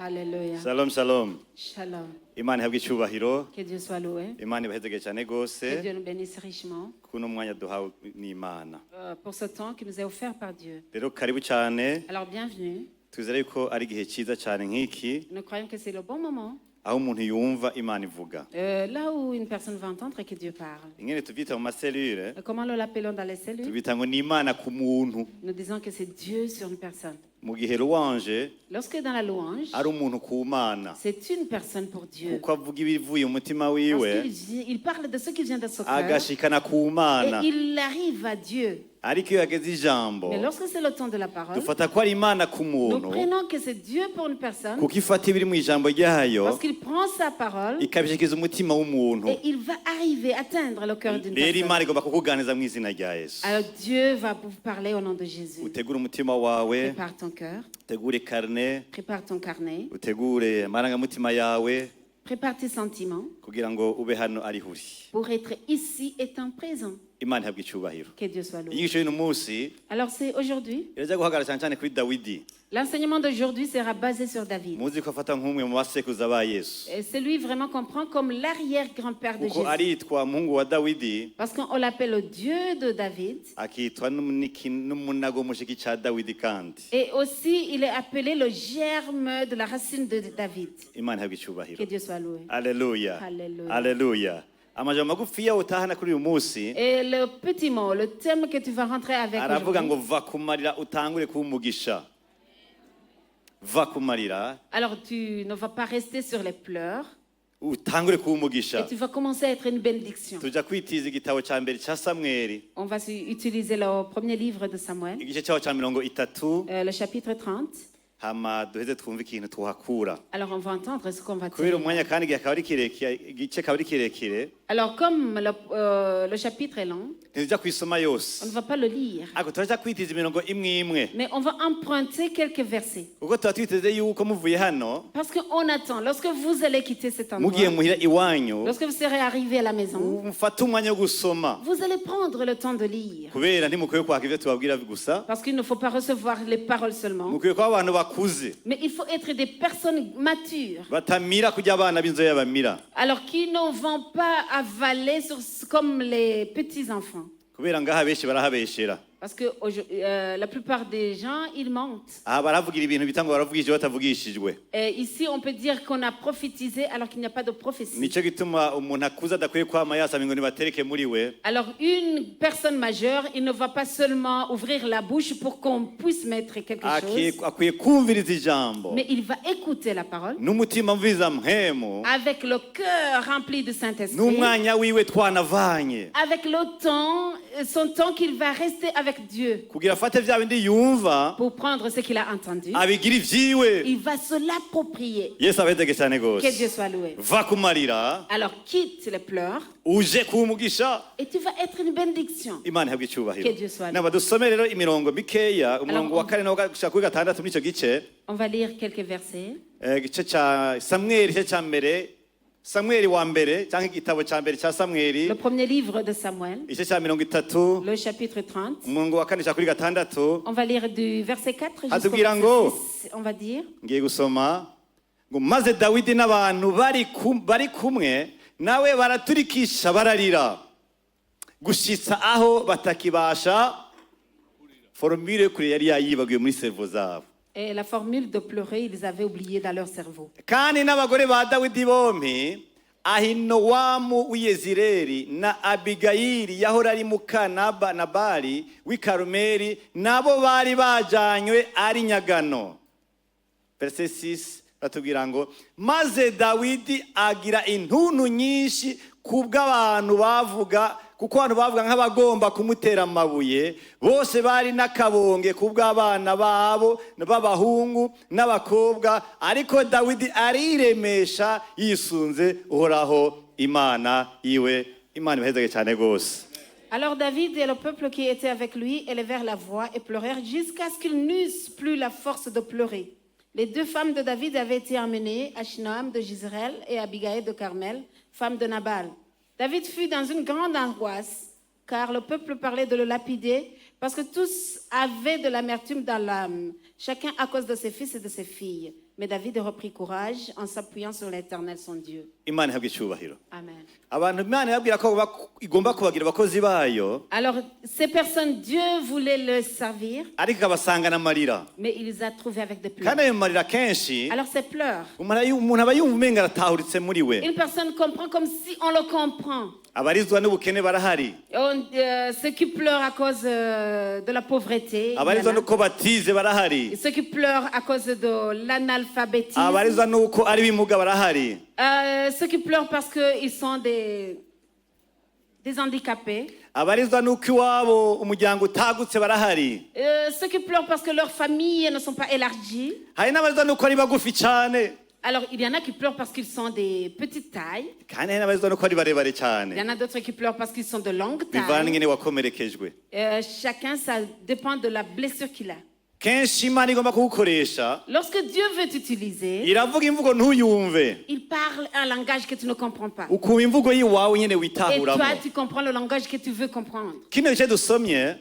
Alléluia. Shalom shalom. Shalom. Imana ihabwe icyubahiro. Que Dieu soit loué. Imana ibahezege cyane Que gose Dieu nous bénisse richement kuno mwanya duhawe n'Imana. pour ce temps qui nous est offert par Dieu. Rero karibu cyane. Alors bienvenue. Twizere yuko ari igihe cyiza cyane nk'iki Nous croyons que c'est le bon moment. aho umuntu yumva Imana ivuga. Là où une personne va entendre que Dieu parle. Ingene tuvyita mu maselure Comment nous l'appelons dans les cellules? tuvyita ngo ni Imana ku muntu. Nous disons que c'est Dieu sur une personne. Mu gihe louange Lorsque dans la louange, ari umuntu ku Mana c'est une personne pour Dieu. kuko avuga ibivuye mu mutima Parce wiwe qu'il parle de ce qui vient de son cœur agashikana ku Mana. et il arrive à Dieu. Ariko iyo yageze ijambo Mais lorsque c'est le temps de la parole, dufata ko ari Imana ku nous muntu prenons que c'est Dieu pour une personne kuko ifata ibiri mu ijambo ryayo parce qu'il prend sa parole ikabishikiza umutima w'umuntu. et il va arriver à atteindre le cœur d'une Rero personne. Imana igomba kukuganiriza mu izina rya Yesu. Alors Dieu va vous parler au nom de Jésus. Utegure umutima wawe, Prépare ton cœur, utegure karne, prépare ton carnet, utegure amarangamutima yawe prépare tes sentiments kugira ngo ube hano ari huri. pour être ici étant présent. Imana ihabwe icyubahiro. Que Dieu soit loué. Inyigisho y'uno munsi Alors c'est aujourd'hui. iraza guhagarara cyane cyane kuri Dawidi. L'enseignement d'aujourd'hui sera basé sur David. Muzi ko afata nk'umwe mu basekuruza ba Yesu. Et c'est lui vraiment qu'on prend comme l'arrière-grand-père de Kuko Jésus. aritwa umuhungu wa Dawidi, Parce qu'on l'appelle le Dieu de David. akitwa n'umunago mushiki ca Dawidi kandi. Et aussi, il est appelé le germe de la racine de David. Imana ihabwe icyubahiro. Que Dieu soit loué. Alleluia. Hallelujah. Alleluia. Amajambo magufiya utahana kuri uyu munsi Et le petit mot, le thème que tu vas rentrer avec aravuga ngo aujourd'hui. va kumarira utangure kuba umugisha. Va kumarira Alors, tu ne vas pas rester sur les pleurs utangure kuba et umugisha. tu vas commencer à être une bénédiction. Tuja kwitiza igitabo ca mbere ca Samweli On va utiliser le premier livre de Samuel, igice cyaho ca 30 le chapitre 30. hama duheze twumve ikintu tuhakura Alors, on va entendre ce qu'on va kubera dire. umwanya kandi igihe akaba ari kirekire igice akaba ari kirekire Alors, comme le chapitre est long, ntituja kwisoma on yose ne va pas le lire, ariko turaja kwitiza imirongo imwe imwe mais on va emprunter quelques versets. kuko tuba twiteze yuko muvuye hano Parce qu'on attend, lorsque vous allez quitter cet mugiye endroit, muhira iwanyu lorsque vous serez arrivé à la maison, mufate umwanya wo gusoma vous allez prendre le temps de lire. kubera ntimukwiye kwaka ivyo tubabwira gusa Parce qu'il ne faut pas recevoir les paroles seulement, mukwiye kuba abantu bakuze mais il faut être des personnes matures. batamira kurya abana b'inzoya bamira Alors qui ne vont pas avaler comme les petits-enfants. kubera ngaha benshi barahabeshera. Parce que la plupart des gens, ils mentent. Aha baravugira ibintu bita ngo baravugishije batavugishijwe. Et ici, on peut dire qu'on a prophétisé alors qu'il n'y a pas de prophétie. Nico gituma umuntu akuze adakwiye kwama yasaba ngo nibatereke muri we. Alors une personne majeure, il ne va pas seulement ouvrir la bouche pour qu'on puisse mettre quelque chose, Akwiye kumviriza ijambo mais il va écouter la parole n'umutima mviza mpemu avec le cœur rempli de Saint-Esprit, n'umwanya wiwe twanavanye avec le temps, son temps qu'il va rester avec Dieu kugira afate vya bindi yumva pour prendre ce qu'il a entendu. abigira ivyiwe. Il va se l'approprier. Yesu abedege cyane Que gose. Dieu soit loué. Va kumarira Alors quitte les pleurs uje kuba umugisha. et tu vas être une bénédiction. Imana ihabwe icyubahiro. Que Dieu soit Naba dusome rero imirongo mikeya umurongo wa kane no gushaka kuri gatandatu muri ico gice. On va lire quelques versets. Gice ca Samweli igice ca mbere, Samweli wa mbere cyangwa igitabo ca mbere ca Samweli Le premier livre de Samuel, igice ca 30 le chapitre 30. umurongo wa kane ca kuri gatandatu. On va lire du verset 4 jusqu'au Hatubwira ngo, verset 6. On va dire, ngiye gusoma ngo maze Dawidi n'abantu bari kumwe nawe baraturikisha bararira gushitsa aho batakibasha formule kuri yari yayibagiwe muri servo zabo. et la formule de pleurer, ils avaient oublié dans leur cerveau. Kandi n'abagore ba Dawidi bompi Ahinowamu w'Iyezireli na Abigayili yahora ari muka Nabali w'i Karumeli nabo bari bajanywe ari nyagano. Verse 6 batubwira ngo maze Dawidi agira intuntu nyinshi kubw'abantu bavuga kuko abantu bavuga nk'abagomba kumutera amabuye bose bari n'akabonge kubw'abana babo b'abahungu n'abakobwa ariko Dawidi ariremesha yisunze uhoraho Imana iwe. Imana ibahezage cyane gose. Alors David et le peuple qui était avec lui élevèrent la voix et pleurèrent jusqu'à ce qu'ils n'eussent plus la force de pleurer. Les deux femmes de David avaient été emmenées, Achinoam de Jezreel et Abigail de Carmel, femme de Nabal. David fut dans une grande angoisse, car le peuple parlait de le lapider, parce que tous avaient de l'amertume dans l'âme, chacun à cause de ses fils et de ses filles. Mais David reprit courage en s'appuyant sur l'Éternel son Dieu. imana ihabwa icyubahiro Amen. abantu imana ibabwira ko igomba kubagira abakozi bayo Alors, ces personnes, Dieu voulait les servir, ariko ikabasangana amarira mais il les a trouvés avec des pleurs. kandi ayo marira kenshi Alors, ces pleurs, umuntu aba yumva umenga aratahuritse muri we une personne comprend comme si on le comprend. abarizwa n'ubukene barahari Ceux qui pleurent à cause de la pauvreté, il y en abarizwa a. n'uko batize barahari Et ceux qui pleurent à cause de l'analphabétisme, abarizwa n'uko ari bimuga barahari ceux qui pleurent parce qu'ils sont des handicapés, abarizwa n'uko iwabo umuryango utagutse barahari ceux qui pleurent parce que leurs familles ne sont pas élargies. hari n'abarizwa n'uko ari bagufi cyane Alors, il y en a qui pleurent parce qu'ils sont des petites tailles. kandi hari n'abarizwa n'uko ari barebare Il y cyane en a d'autres qui pleurent parce qu'ils sont de longue bivana taille. n'ingene wakomerekejwe Chacun, ça dépend de la blessure qu'il a. kenshi imana igomba kugukoresha Lorsque Dieu veut t'utiliser, iravuga imvugo ntuyumve il parle un langage que tu ne comprends pas. ukumva imvugo y'iwawe nyene Et witahuramo toi, tu comprends le langage que tu veux comprendre. kino gice dusomye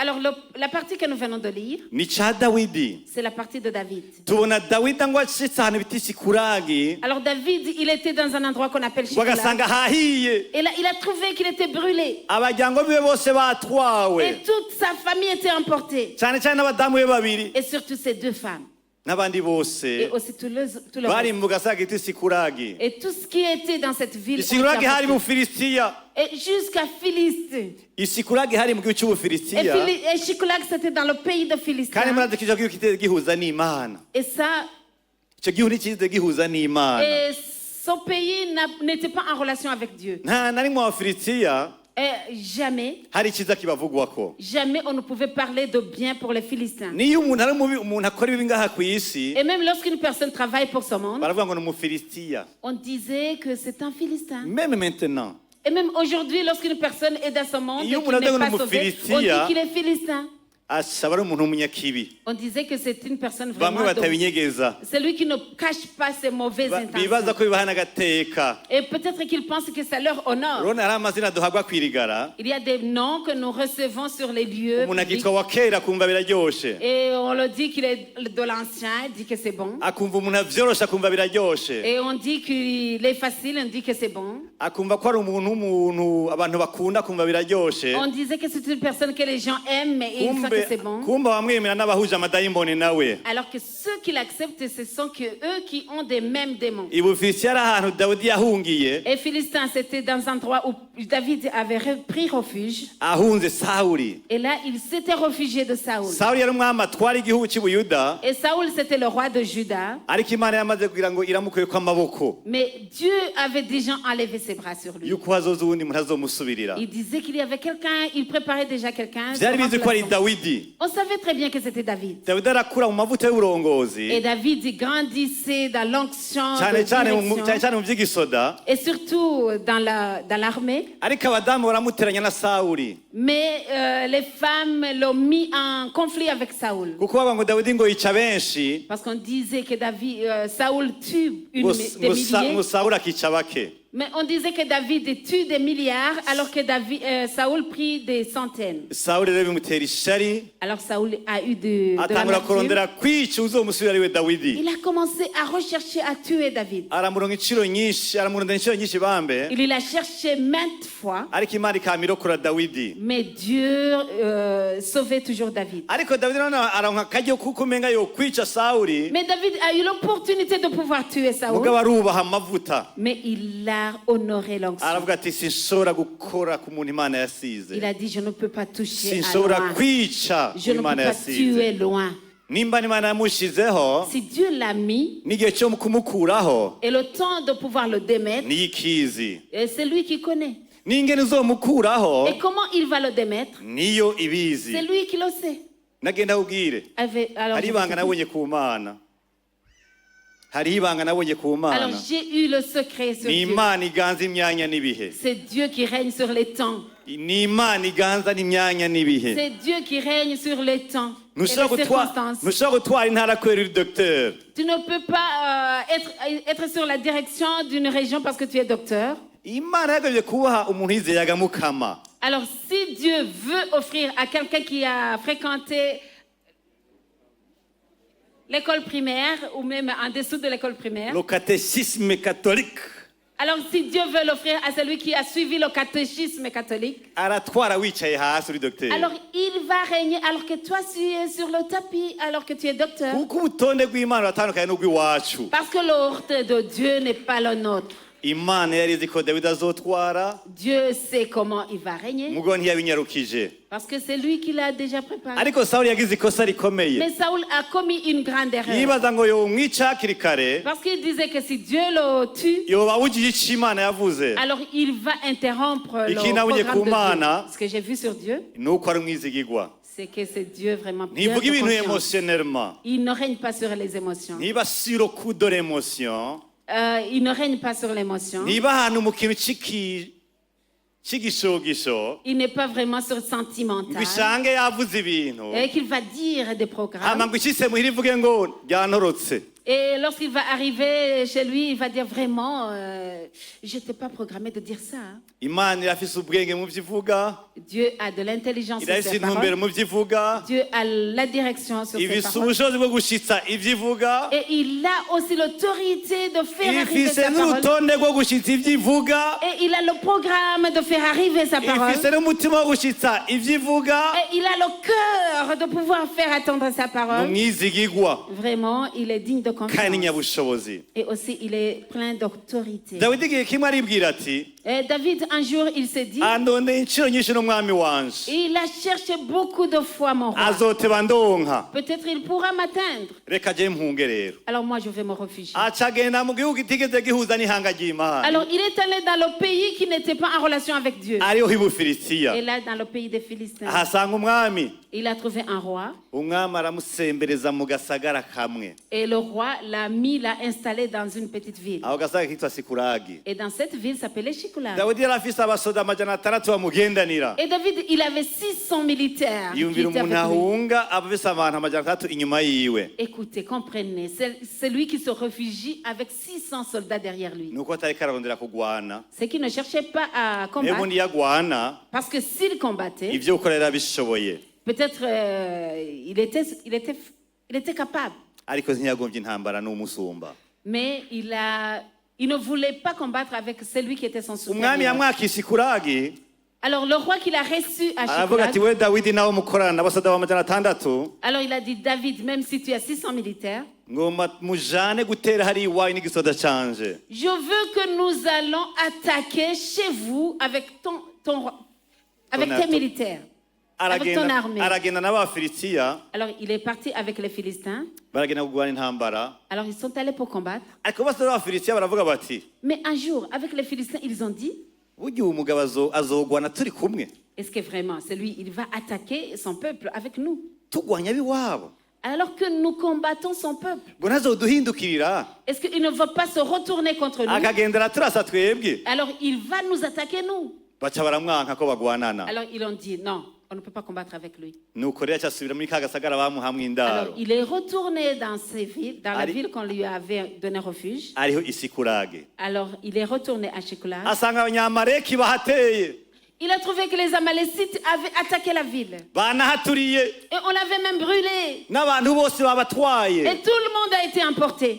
Alors, la partie que nous venons de lire, ni ca dawidi c'est la partie de David. tubona dawidi ngo ashitse ahantu bita sikuragi Alors, David, il était dans un endroit qu'on appelle ngo Shiklag. agasanga hahiye Et là, il a trouvé qu'il était brûlé. abajyango biwe bose batwawe Et toute sa famille était emportée. cyane cyane n'abadamu be babiri Et surtout ses deux femmes. n'abandi Et bose aussi tout le bari reste. mu gasaga gita sikuragi Et tout ce qui était dans cette ville. ont été isikuragi hari mu emportés. filisitiya Et jusqu'à Philistie. isikuragi hari mu gihugu Et, cy'ubufilisitiya Et Shiklag, c'était dans le pays de kandi Philistin. murazi ko icyo gihugu kitigeze gihuza n'imana Et ça, icyo gihugu ntikize gihuza n'imana et son pays n'était pas en relation avec Dieu. nta na rimwe mu bafilisitiya Et jamais, hari icyiza kibavugwako jamais on ne pouvait parler de bien pour les Philistins. niyo umuntu ari mubi umuntu akora ibibi ngaha ku isi Et même lorsqu'une personne travaille pour ce monde, baravuga ngo ni umufilisitiya on disait que c'est un Philistin. meme maintenant Et même aujourd'hui, lorsqu'une personne est dans ce monde et Iyo qu'il umuntu n'est avuga pas ngo ni sauvé, on Umufilisitiya, dit qu'il est Philistin. asaba ari umuntu w'umunyakibi On disait que c'est une personne bamwe vraiment... batabinyegeza Celui qui ne cache pas ses mauvaises bibaza intentions. ko bibaha n'agateka Et peut-être qu'ils pensent que ça leur honore. urabona hari amazina duhabwa kwirigara Il y a des noms que nous recevons sur les lieux umuntu publics. akitwa wa kera akumva biraryoshe Et on le dit qu'il est de l'ancien, dit que c'est bon. akumva umuntu avyoroshe akumva biraryoshe Et on dit qu'il est facile, on dit que c'est bon. akumva ko ari umuntu w'umuntu abantu bakunda akumva biraryoshe On disait que c'est une personne que les gens aiment, mais ils sentent que c'est bon. kumva bamwemera n'abahuje amadayimoni nawe Alors que ceux qui l'acceptent, ce sont que eux qui ont des mêmes démons. ibufisiya ari ahantu dawidi yahungiye Et Philistin, c'était dans un endroit où David avait pris refuge. ahunze sawuli Et là, il s'était réfugié de Saoul. sawuli yari umwami atwara igihugu cy'ubuyuda Et Saoul, c'était le roi de Juda. ariko imana yamaze kugira ngo iramukuyeko amaboko Mais Dieu avait déjà enlevé ses bras sur lui. yuko hazoza uwundi muntu azomusubirira Il disait qu'il y avait quelqu'un, il préparait déjà quelqu'un. byari son bizi ko ari remplaçant. dawidi On savait très bien que c'était David. dawidi arakura mu mavuta y'uburongozi Et David il grandissait dans l'onction de cyane cyane cyane direction. cyane mu by'igisoda Et surtout dans l'armée. ariko abadamu baramuteranya na sawuli Mais les femmes l'ont mis en conflit avec Saoul. kuko bavuga ngo dawidi ngo yica benshi Parce qu'on disait que Saoul tue des ngo milliers. sawuli akica bake Mais on disait que David tue des milliards alors que Saoul prit des centaines. sawuli rero bimutera ishari Alors Saoul a eu de atangura l'amertume. kurondera kwica uzomusubira ari we dawidi Il a commencé à rechercher à tuer David. aramuronga inciro nyinshi aramurondera inciro nyinshi bambe Il l'a cherché maintes fois, ariko imana ikamirokora dawidi mais Dieu sauvait toujours David. ariko dawidi noneho aronka akaryo kuko umenga yo kwica sawuli Mais David a eu l'opportunité de pouvoir tuer Saoul, mugabo arubaha amavuta mais il a honoré l'onction. aravuga ati sinshobora gukora ku muntu imana yasize Il a dit, je ne peux pas toucher à sinshobora loin. kwica Je ku ne peux imana pas tuer yasize loin. nimba n'imana yamushizeho Si Dieu l'a mis, n'igihe cyo kumukuraho et le temps de pouvoir le démettre, niyo ikizi et c'est lui qui connaît. n'ingene uzomukuraho Et comment il va le démettre? niyo ibizi C'est lui qui le sait. nagenda kubwire Alors, hari ibanga nabonye ku mana hari ibanga nabonye ku alors, mana j'ai eu le secret sur ni Dieu. imana iganza imyanya n'ibihe C'est Dieu qui règne sur les temps. ni imana iganza n'imyanya n'ibihe C'est Dieu qui règne sur les temps et les ntushobora circonstances. gutwara intara kubera uri docteur Tu ne peux pas être sur la direction d'une région parce que tu es docteur. imana yagabye kubaha umuntu yizeye agamukama Alors, si Dieu veut offrir à quelqu'un qui a fréquenté l'école primaire ou même en dessous de l'école primaire. le catéchisme catholique Alors si Dieu veut l'offrir à celui qui a suivi le catéchisme catholique, aratwara wicaye hasi uri dogiteri alors il va régner alors que toi tu es sur le tapis, alors que tu es docteur. kuko ubutonde bw'imana buratandukanye n'ubw'iwacu. Parce que l'ordre de Dieu n'est pas le nôtre. Imana yari izi ko dawidi azotwara Dieu sait comment il va régner. mugo ntiyabinyarukije, Parce que c'est lui qui l'a déjà préparé. ariko sawuli yagize ikosa rikomeye. Mais Saoul a commis une grande erreur. yibaza ngo yomwica hakiri kare Parce qu'il disait que si Dieu le tue, yoba awugije ico imana yavuze. alors il va interrompre le Iki nabonye programme ku de Mana. Dieu. Ce que j'ai vu sur Dieu, nuko ari umwizigigwa, c'est que c'est Dieu vraiment bien ntivuga de ibintu confiance. emotionnellement, Il ne règne pas sur les émotions. ntiba sur le coup de l'émotion, Il ne règne pas sur l'émotion. ntiba ahantu mu kintu c'igishogisho Il n'est pas vraiment sur le ngo sentimental. isange yavuze ibintu Et qu'il va dire des programmes. hama ngo icise muhira ivuge ngo ryantorotse. Et lorsqu'il va arriver chez lui, il va dire vraiment, je t'ai pas programmé de dire ça. Hein. Imana irafise ubwenge mu vyo ivuga, Dieu a de l'intelligence sur irafise ses intumbero paroles. mu vyo ivuga, Dieu a la direction sur ses ifise paroles. ubushobozi bwo gushitsa ivyo ivuga, Et il a aussi l'autorité de faire arriver ifise sa parole. n'urutonde rwo gushitsa ivyo ivuga, Et il a le programme de faire arriver sa parole. ifise n'umutima wo gushitsa ivyo ivuga. Et il a le cœur de pouvoir faire attendre sa Ni parole. umwizigigwa Vraiment, il est digne de kandi confiance. n'inyabushobozi. Et aussi, il est plein d'autorité. dawidi igihe kimwe aribwira ati Et David, un jour, il s'est dit, andondeye incuro nyinshi n'umwami wanje, il a cherché beaucoup de fois mon roi. azoteba ndonka, Peut-être il pourra m'atteindre. reka je mpunge rero. Alors moi, je vais me réfugier. aca agenda mu gihugu kitigeze gihuza n'ihanga ry'imana, Alors il est allé dans le pays qui n'était pas en relation avec Dieu. ariho Et h'ibufilisitiya. là, dans le pays des Philistins, ahasanga umwami, il a trouvé un roi. umwami aramusembereza mu gasagara kamwe, Et le roi l'a installé dans une petite ville. aho gasagara kitwa sikuragi. Et dans cette ville s'appelait Shiklag. dawidi yari afise abasoda amajana atandatu bamugendanira, Et David, il avait 600 militaires qui yumvira étaient umuntu avec lui. ahunga aba afise abantu amajana atandatu inyuma yiwe, Écoutez, comprenez, c'est lui qui se réfugie avec 600 soldats derrière lui. nuko atariko ararondera kugwana. C'est qu'il ne cherchait pas à niyo combattre. ubundi yagwana Parce que s'il combattait, ivyo gukora yari abishoboye, peut-être il était capable. ariko ntiyagombye intambara n'umusumba. Mais il ne voulait pas combattre avec celui qui était son umwami supérieur. yamwakise ikuragi, Alors le roi qu'il a reçu à aravuga ati Shiklag, we dawidi nawe mukorana n'abasoda b'amajana atandatu, alors il a dit, David, même si tu as 600 militaires, ngomba mujane gutera hari iwawe n'igisoda canje. je veux que nous allons attaquer chez vous avec avec tes militaires, avec ton armée. aragenda n'abafilisitiya, Alors il est parti avec les Philistins. baragenda kugwana intambara, Alors ils sont allés pour combattre. ariko abasoda b'abafilisitiya baravuga bati Mais un jour, avec les Philistins, ils ont dit, burya uwo mugabo azogwana turi kumwe, est-ce que vraiment c'est lui, il va attaquer son peuple avec nous? tugwanya ab'iwabo, Alors que nous combattons son peuple. ngo ntazoduhindukirira Est-ce qu'il ne va pas se retourner contre nous? akagendera turasa twebwe. Alors il va nous attaquer nous. baca baramwanka ko bagwanana, Alors ils ont dit, non, on ne peut pas combattre avec lui. nuko rero acasubira muri ka gasagara bamuhamwe indaro, Alors il est retourné dans ces villes, dans la Allez. ville qu'on lui avait donné refuge. ariho isikurage. Alors il est retourné à Shiklag. asanga abanyamaleki bahateye, Il a trouvé que les Amalécites avaient attaqué la ville. banahaturiye, Et on l'avait même brûlé. n'abantu bose babatwaye. Et tout le monde a été emporté.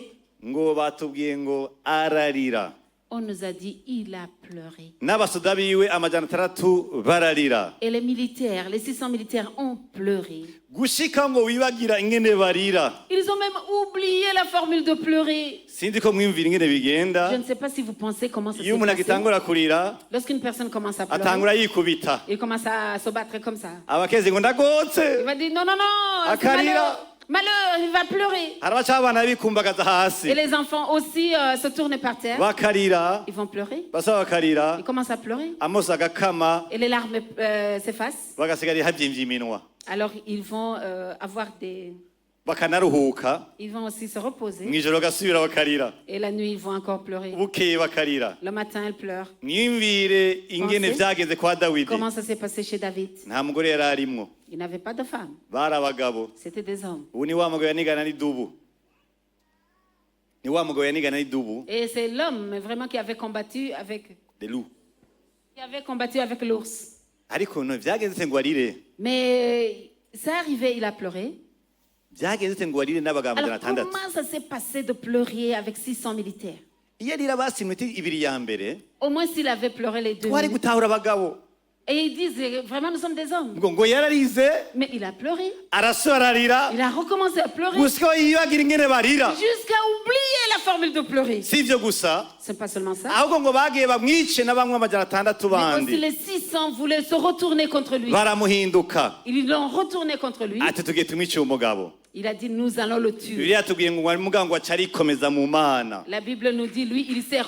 ngo batubwiye ngo ararira, On nous a dit, il a pleuré. n'abasoda biwe amajana atandatu bararira, Et les militaires, les 600 militaires ont pleuré. gushika ngo wibagira ingene barira. Ils ont même oublié la formule de pleurer. Sinzi ko mwiyumvira ingene Je bigenda, ne sais pas si vous pensez comment ça iyo s'est umuntu passé. agitangura kurira Lorsqu'une personne commence à pleurer, atangura yikubita, il commence à se battre comme ça. abakezi ngo Il ndagotse, va dire non, non, non, c'est Akarira. malheur. Malheur, il va pleurer. hari abaca abana bikumbagaza hasi Et les enfants aussi se tournent par terre. bakarira, Ils vont pleurer. basa bakarira, Ils commencent à pleurer. amaso agakama, Et les larmes s'effacent. bagasigara havyimbye iminwa, Alors ils vont avoir des... bakanaruhuka, Ils vont aussi se reposer. mw'ijoro bagasubira bakarira, Et la nuit, ils vont encore pleurer. bukeye bakarira. Le matin, ils pleurent. mwiyumvire ingene Pensez. vyageze kwa dawidi, Comment ça s'est passé chez David? nta mugore yari arimwo, Il n'avait pas de femme. bari abagabo. C'était des hommes. ubu ni wa mugabo yanigana n'idubu, ni wa mugabo yanigana n'idubu, Et c'est l'homme vraiment qui avait combattu avec l'ours. ariko no vyagenze ngo arire. Mais ça arrivait, il a pleuré. byagenze bite ngo arire n'abagabo Alors, 600? comment ça s'est passé de pleurer avec 600 militaires? Iyo arira basi iminota ibiri ya mbere Au moins, s'il avait pleuré les 2 twari minutes. gutahura abagabo Et ils disent, vraiment, nous sommes des hommes. ngo yararize Mais il a pleuré. arasora ararira Il a recommencé à pleurer. gusa yibagira ingene barira Jusqu'à oublier la formule de pleurer. si ivyo gusa C'est pas seulement ça. ahubwo ngo bagiye bamwice na bamwe 600 Mais aussi bandi les 600 voulaient se retourner contre lui. baramuhinduka Ils l'ont retourné contre lui. ati tugiye tumwiciye umugabo. Il a dit, nous allons le tuer. Bibiliya tubwiye ngo wari mugango acarikomeza mu Mana La Bible nous dit, lui, il s'est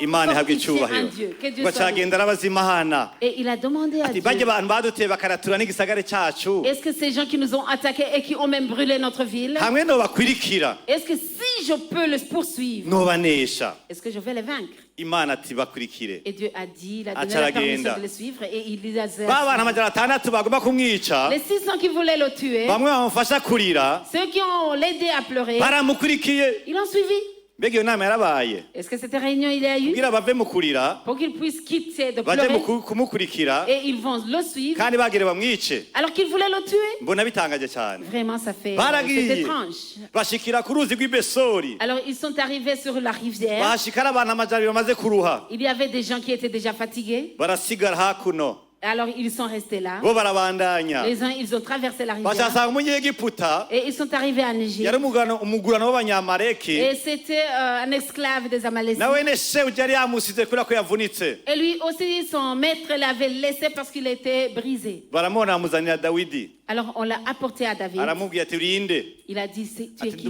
Imana ihabwe fortifié en icyubahiro Dieu. Que Dieu ngo soit loué. acagenda arabaza Imana Et il a demandé à ati Dieu, bajye abantu baduteye bakaratura n'igisagare cyacu est-ce que ces gens qui nous ont attaqués et qui ont même brûlé notre ville, hamwe no bakwirikira est-ce que si je peux les poursuivre, nobanesha. est-ce que je vais les vaincre? Imana ati bakurikire. Et Dieu a dit, il a donné Acha la permission aragenda. de les suivre et il les a Ba bantu 600 bagomba kumwica Les 600 qui voulaient le tuer, bamwe bamufasha kurira ceux qui ont l'aidé à pleurer, baramukurikiye. ils l'ont suivi. Mbega iyo nama yarabaye Est-ce que cette réunion il y a eu kugira bave mu kurira pour qu'ils puissent quitter de baje pleurer kumukurikira et ils vont le suivre kandi bagire bamwice. alors qu'ils voulaient le tuer? Mbona bitangaje cyane. Vraiment, ça fait Baragiye. c'est étrange. Bashikira ku ruzi rw'Ibesori Alors ils sont arrivés sur la rivière. bahashikara abantu amajari bamaze kuruha Il y avait des gens qui étaient déjà fatigués. barasigara hakuno Alors ils sont restés là. bo barabandanya Les uns, ils ont traversé la rivière. bashasanga umunyegiputa Et ils sont arrivés en Égypte. yari umugurano w'abanyamaleki Et c'était un esclave des Amalécites. nawe ne shebuja yari yamusize kubera ko yavunitse Et lui aussi, son maître l'avait laissé parce qu'il était brisé. baramubona bamuzanira Dawidi Alors on l'a apporté à David. aramubwira ati urinde Il a dit, tu es ati qui?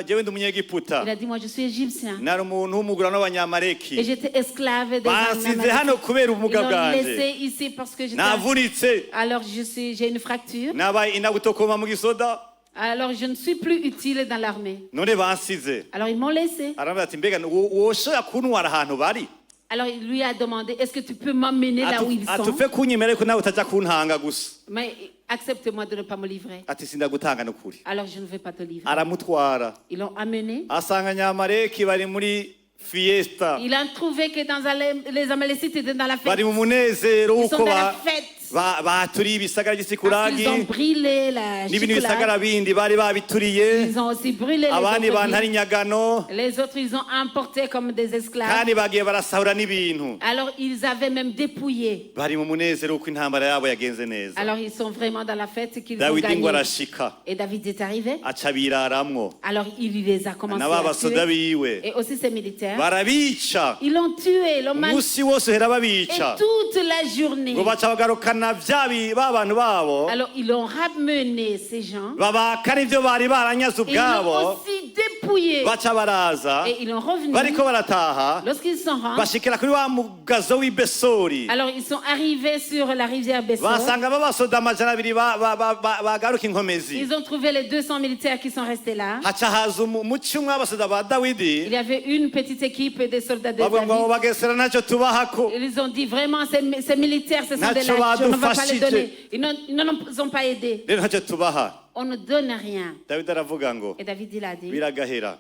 jewe ndi umunyegiputa Il a dit, moi je suis égyptien. nari umuntu w'umugurano Et w'abanyamaleki j'étais esclave des bansize Amalécites. hano kubera Ils ubumuga l'ont bwanje laissé ici parce que j'étais... navunitse Alors j'ai une fracture. nabaye inagutokoma mu gisoda Alors je ne suis plus utile dans l'armée. none bansize Alors ils m'ont laissé. aramubwira ati mbega woshobora kuntwara ahantu bari Alors il lui a demandé, est-ce que tu peux m'emmener là où ils sont? atufe kunyemera ariko nawe utaja kuntanga gusa Mais accepte-moi de ne pas me livrer. ati sindagutanga n'ukuri Alors je ne vais pas te livrer. aramutwara Ils l'ont amené. asanga nyamaleki bari muri fiesta Il a trouvé que dans les Amalécites étaient dans la fête. bari mu munezero Ils sont w'uko dans la fête. baturiye ibisagara Parce by'isikuragi qu'ils ont brûlé la n'ibindi Chicoulade. bisagara bindi bari babituriye Ils ont aussi brûlé abandi les autres bantu ari villes. nyagano Les autres, ils ont emporté comme des esclaves. kandi bagiye barasahura n'ibintu Alors, ils avaient même dépouillé. bari mu munezero w'uko intambara yabo yagenze neza Alors, ils sont vraiment dans la fête qu'ils ont dawidi ngo gagné. arashika Et David est arrivé. aca biraramwo Alors, il les a commencé na ba à basoda tuer. biwe Et aussi ses militaires. barabica Ils l'ont tué, l'ont mal. umunsi wose uhera Et babica toute la journée. ngo baca bagarukana ba bantu babo Alors, ils ont ramené ces gens. babaka n'ivyo bari baranyaze Ils l'ont ubwabo aussi dépouillé. baca baraza Et ils l'ont revenu. bariko barataha Lorsqu'ils sont rentrés, bashikira kuri wa mugazo w'ibesori alors ils sont arrivés sur la rivière Bessor. basanga babasoda amajana abiri bagaruka inkomezi Ils ont trouvé les 200 militaires qui sont restés là. haca haza umuci umwe w'abasoda ba Il dawidi y avait une petite équipe des soldats de bavuga ngo abo David. bagesera ntacyo tubahako Ils ont dit vraiment, ces militaires, ce sont des Nacho lâches, on ne va pas les badufashije. donner. Ils ne nous ont pas aidés. rero ntacyo tubaha On ne donne rien. dawidi aravuga ngo Et David, il a dit biragahera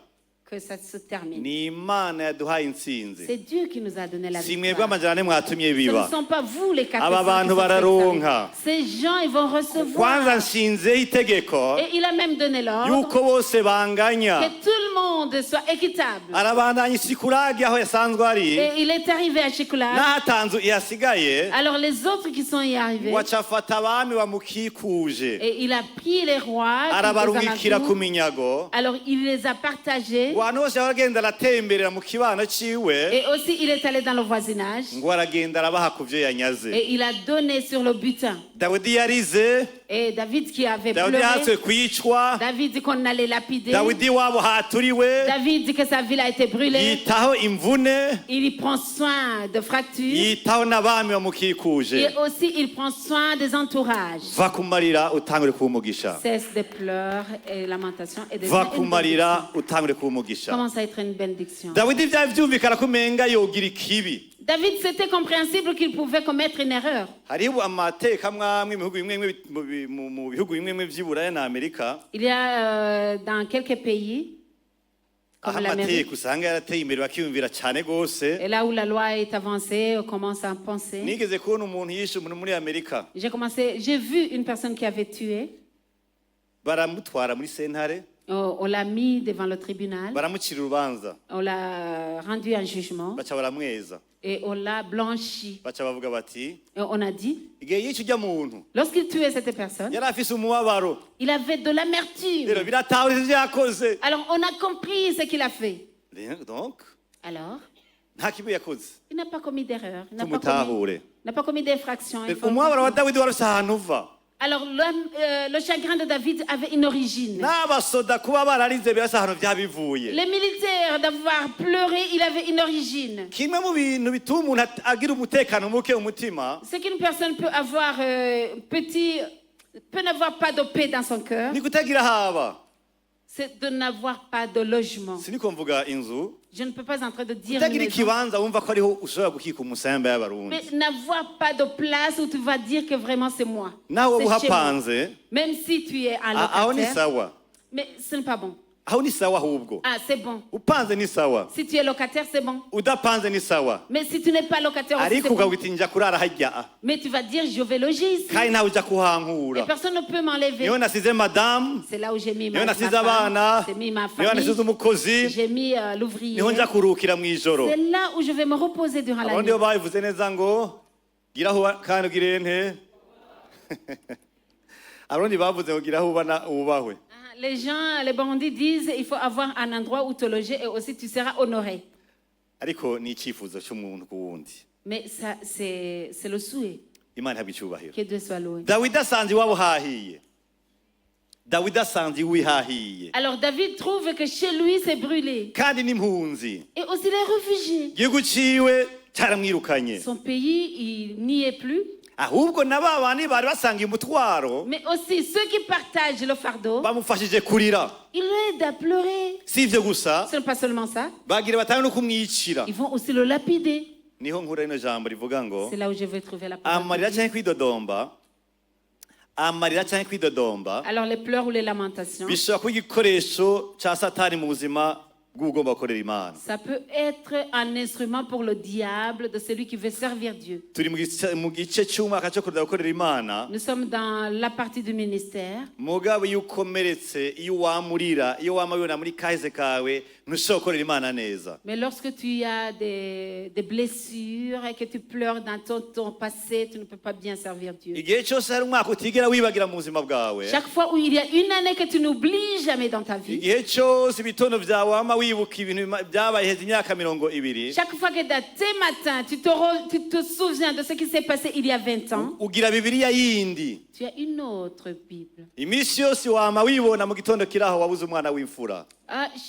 que ça se termine. ni imana yaduhaye intsinzi C'est Dieu qui nous a donné la si mwebwe victoire. amajana ane mwatumye Ce ne biba sont pas vous les 400 Aba qui bantu sont bararonka. examinés. Ces gens, ils vont kwanza recevoir. nshinzeho itegeko Et il a même donné l'ordre yuko bose banganya que tout le monde soit équitable. arabandanya isikuragi aho yasanzwe ari Et il est arrivé à Chicoulade. n'ahatanzu ihasigaye Alors les autres qui sont y arrivés, waca afata abami bamukikuje et il a pris les rois, qui étaient aux arabarungikira ku alentours. minyago Alors il les a partagés. ngo ahantu hose aho agenda aratemberera mu kibano ciwe Et aussi il est allé dans le voisinage. ngo aragenda arabaha ku vyo yanyaze Et il a donné sur le butin. dawidi yarize Et David qui avait dawidi pleuré, yahatswe kwicwa David dit qu'on allait lapider. dawidi wabo haturiwe David dit que sa ville a été brûlée. yitaho imvune Il y prend soin de fractures. yitaho n'abami bamukikuje Et aussi il prend soin des entourages. va kumarira utangure kuba umugisha Cesse de pleurs et lamentations et de va kumarira utangure kuba umugisha commence à être une bénédiction. dawidi vyari vyumvikana ko umenga yogira ikibi David, c'était compréhensible qu'il pouvait commettre une erreur. hariho amateka amwe mu bihugu bimwe bimwe vy'iburaya na amerika Il y a dans quelques pays, aho comme l'Amérique, amateka usanga yarateye imbere bakiyumvira cane gose et là où la loi est avancée, on commence à en penser. nigeze kubona umuntu yishe umuntu muri amerika J'ai vu une personne qui avait tué baramutwara muri sentare On l'a mis devant le tribunal, baramucira urubanza on l'a rendu un jugement baca baramweza et on l'a blanchi. baca bavuga bati Et on a dit, igihe yica ujya muntu lorsqu'il tuait cette personne, yari afise umubabaro il avait de l'amertume. rero biratahuriza ivyo yakoze Alors on a compris ce qu'il a fait. donc Alors, nta kibi yakoze il n'a pas commis d'erreur, il tumutahure n'a pas commis d'infraction. Il faut- umubabaro wa dawidi warafise ahantu uva Alors le chagrin de David avait une origine. n'abasoda kuba bararize birasa ahantu vyabivuye Les militaires d'avoir pleuré, il avait une origine. kimwe mu bintu bituma umuntu agira umutekano muke mu mutima Ce qu'une personne peut avoir peut n'avoir pas de paix dans son cœur, ni kutagira haba c'est de n'avoir pas de logement. siniko mvuga inzu Je ne peux pas en train de dire une kutagira maison, ikibanza wumva ko ariho ushobora gukika umusembe y'abarundi mais n'avoir pas de place où tu vas dire que vraiment c'est moi. nawe C'est chez moi. uhapanze Même si tu es un aho ni locataire, sawa mais ce n'est pas bon. aho ni sawa ahubwo Ah, c'est bon. upanze ni sawa Si tu es locataire, c'est bon. udapanze ni sawa Mais si tu n'es pas locataire aussi, c'est ariko bon. ukagwita nja kurara hajya Mais tu vas dire, je vais loger ici. kandi nawe uja Et kuhankura personne ne peut m'enlever. niho nasize madamu C'est là où j'ai mis niho ma nasize femme, abana j'ai mis ma niho nasize famille, umukozi j'ai mis l'ouvrier. niho nja kuruhukira mu ijoro C'est là où je vais me reposer durant la abarundi nuit. bo babivuze neza ngo gira aho uba kandi ugire nte abarundi bavuze ngo gira aho uba wubahwe Les gens, les bandits disent il faut avoir un endroit où te loger et aussi tu seras honoré. ariko ni icyifuzo cy'umuntu ku wundi Mais ça, c'est le souhait. imana ihabwa icyubahiro Que Dieu soit loué. dawidi asanze iwabo hahiye dawidi asanze iwe hahiye Alors David trouve que chez lui c'est brûlé. kandi n'impunzi Et aussi les réfugiés. igihugu ciwe cyaramwirukanye Son pays, il n'y est plus. ahubwo na ba bandi bari basangiye umutwaro Mais aussi ceux qui partagent le fardeau, bamufashije kurira ils l'aident à pleurer. si ivyo gusa Ce n'est pas seulement ça. bagira batange no kumwicira Ils vont aussi le lapider. niho nkura rino jambo rivuga ngo C'est là où je vais trouver la parole. amarira canke kwidodomba amarira canke kwidodomba Alors les pleurs ou les lamentations, bishobora kuba igikoresho ca satani mu buzima bw'ugomba gukorera imana ça peut être un instrument pour le diable de celui qui veut servir Dieu. turi mu gice cy'umwaka cyo kurira gukorera imana Nous sommes dans la partie du ministère. mugabo iyo ukomeretse iyo wamurira iyo wamabibona muri kahise kawe ntushobora gukorera imana neza Mais lorsque tu as des blessures et que tu pleures dans ton passé, tu ne peux pas bien servir Dieu. igihe cyose hari umwaka utigera wibagira mu buzima bwawe Chaque fois où il y a une année que tu n'oublies jamais dans ta vie, igihe cyose ibitondo byawe wama wibuka ibintu byabaye heza imyaka 20 chaque fois que dans tes matins, tu te souviens de ce qui s'est passé il y a 20 ans, ugira bibiliya yindi tu as une autre Bible. iminsi yose wama wibona mu gitondo kiraho wabuze umwana w'imfura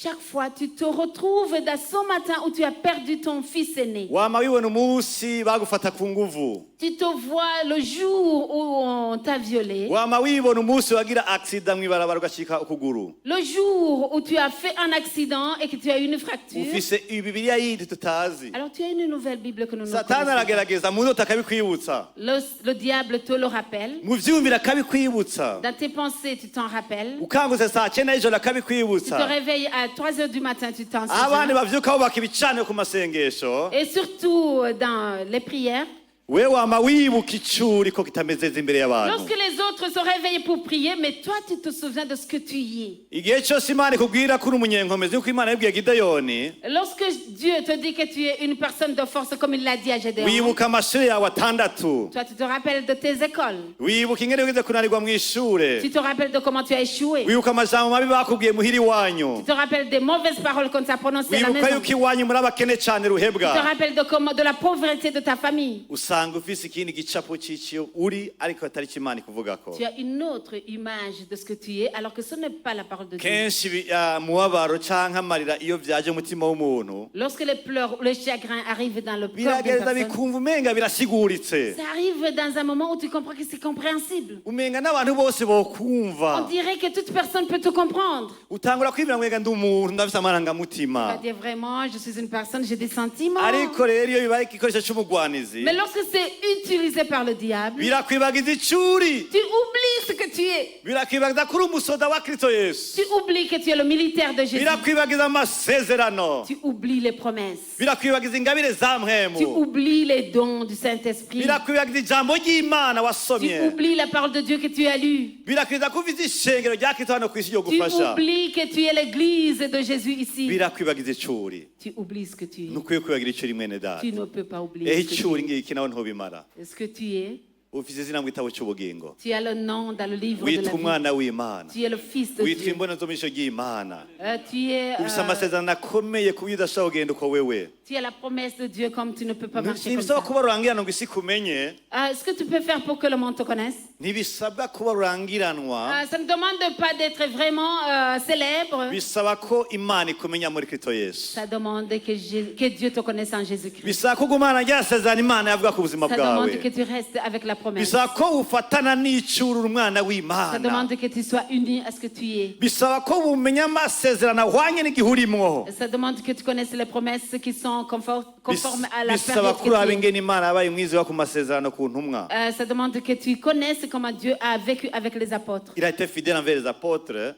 Chaque fois, tu te retrouves dans ce matin où tu as perdu ton fils aîné. wama wibona umunsi bagufata ku nguvu Tu te vois le jour où on t'a violé, wama wibona umunsi wagira accident mw'ibarabara ugacika ukuguru le jour où tu as fait un accident et que tu as une fracture. ufise bibiliya yindi tutazi Alors tu as une nouvelle Bible que nous ne satani connaissons pas. aragerageza mu ndoto akabikwibutsa Le diable te le rappelle. mu vyumvira akabikwibutsa Dans tes pensées, tu t'en rappelles. ukangutse saa 9 y'ijoro Tu te akabikwibutsa réveilles à 3 heures du matin, tu t'en abandi souviens. bavyuka bubaka ibicaniro ku masengesho Et surtout dans les prières. we wama wibuka icuri ko kitamezeza imbere y'abantu Lorsque les autres se réveillent pour prier, mais toi tu te souviens de ce que tu y es. igihe cyose imana ikubwira ko uri umunyenkomezi nk'uko imana yabwiye gideyoni Lorsque Dieu te dit que tu es une personne de force, comme il l'a dit à Gédéon, wibuka amashuri yawe 6 toi tu te rappelles de tes écoles. wibuka ingene wigeze kunanirwa mu ishure Tu te rappelles de comment tu as échoué. wibuka amajambo mabi bakubwiye muhira iwanyu Tu te rappelles des mauvaises paroles qu'on t'a prononcées à la wibuka maison. yuko iwanyu muri abakene cane Tu te ruhebwa rappelles de la pauvreté de ta famille. usanga ufise ikindi gicapo c'iciyo uri ariko atari imana ikuvugako Tu as une autre image de ce que tu es, alors que ce n'est pas la parole de Dieu. kenshi mubabaro canke amarira iyo vyaje umutima w'umuntu Lorsque les pleurs ou les chagrins arrivent dans le corps d'une biragereza personne, bikumva umenga birasiguritse ça arrive dans un moment où tu comprends que c'est compréhensible. umenga n'abantu bose bokumva On dirait que toute personne peut te comprendre. utangura kwibwira mwenga ndi umuntu ndafise Tu vas amarangamutima dire vraiment, je suis une personne, j'ai des sentiments. ariko rero iyo bibaye igikoresho c'umugwanizi Mais lorsque c'est utilisé par le diable, birakwibagiza icuri tu oublies oublies ce que tu es. birakwibagiza ko uri umusoda wa kristo yesu, Tu oublies que tu es le militaire de Jésus. birakwibagiza amasezerano, Tu oublies les promesses. birakwibagiza ingabire za Tu mpwemu, oublies les dons du Saint-Esprit. birakwibagiza ijambo ry'imana Tu wasomye, oublies la parole de Dieu que tu as lue. birakwibagiza ko ufite ishengero rya kristo hano ku isi ryo Tu gufasha, oublies que tu es l'église de Jésus ici. birakwibagiza icuri. Tu oublies ce que tu es. Ntukwiye kwibagira icuri mwene data. Tu ne peux pas oublier ce que tu icuri es. ngiki nawe ntubimara. Ce que tu es, Ufite izina mu gitabo cy'ubugingo, tu as le nom dans le livre de la witwa vie. umwana w'imana, Tu es le fils de witwa Dieu. imbona zo mu ijisho ry'imana, Tu es, ufite amasezerano akomeye ku buryo udashobora kugenda uko wewe. tu es la promesse de Dieu comme tu ne peux pas marcher comme ntibisaba ça. kuba rurangiranwa ngo isi kumenye, Ce que tu peux faire pour que le monde te connaisse, ntibisabwa kuba rurangiranwa, ça ne demande pas d'être vraiment célèbre. bisaba ko imana ikumenya muri kristo yesu. Ça demande que Dieu te connaisse en Jésus-Christ. bisaba ko ugumana rya sezerano imana yavuga ku buzima Ça bwawe. demande que tu restes avec la promesse. bisaba ko ufatana n'icurura umwana Ça w'imana. demande que tu sois uni à ce que tu es. bisaba ko bumenya amasezerano ahwanye n'igihe urimo. Ça demande que tu connaisses les promesses qui sont conformes à la bisaba période ko uraba que tu es. ingene imana yabaye mwiza ku masezerano ku ntumwa. Ça demande que tu connaisses comment Dieu a vécu avec les apôtres. Il a été fidèle envers les apôtres,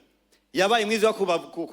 yabaye mwiza ku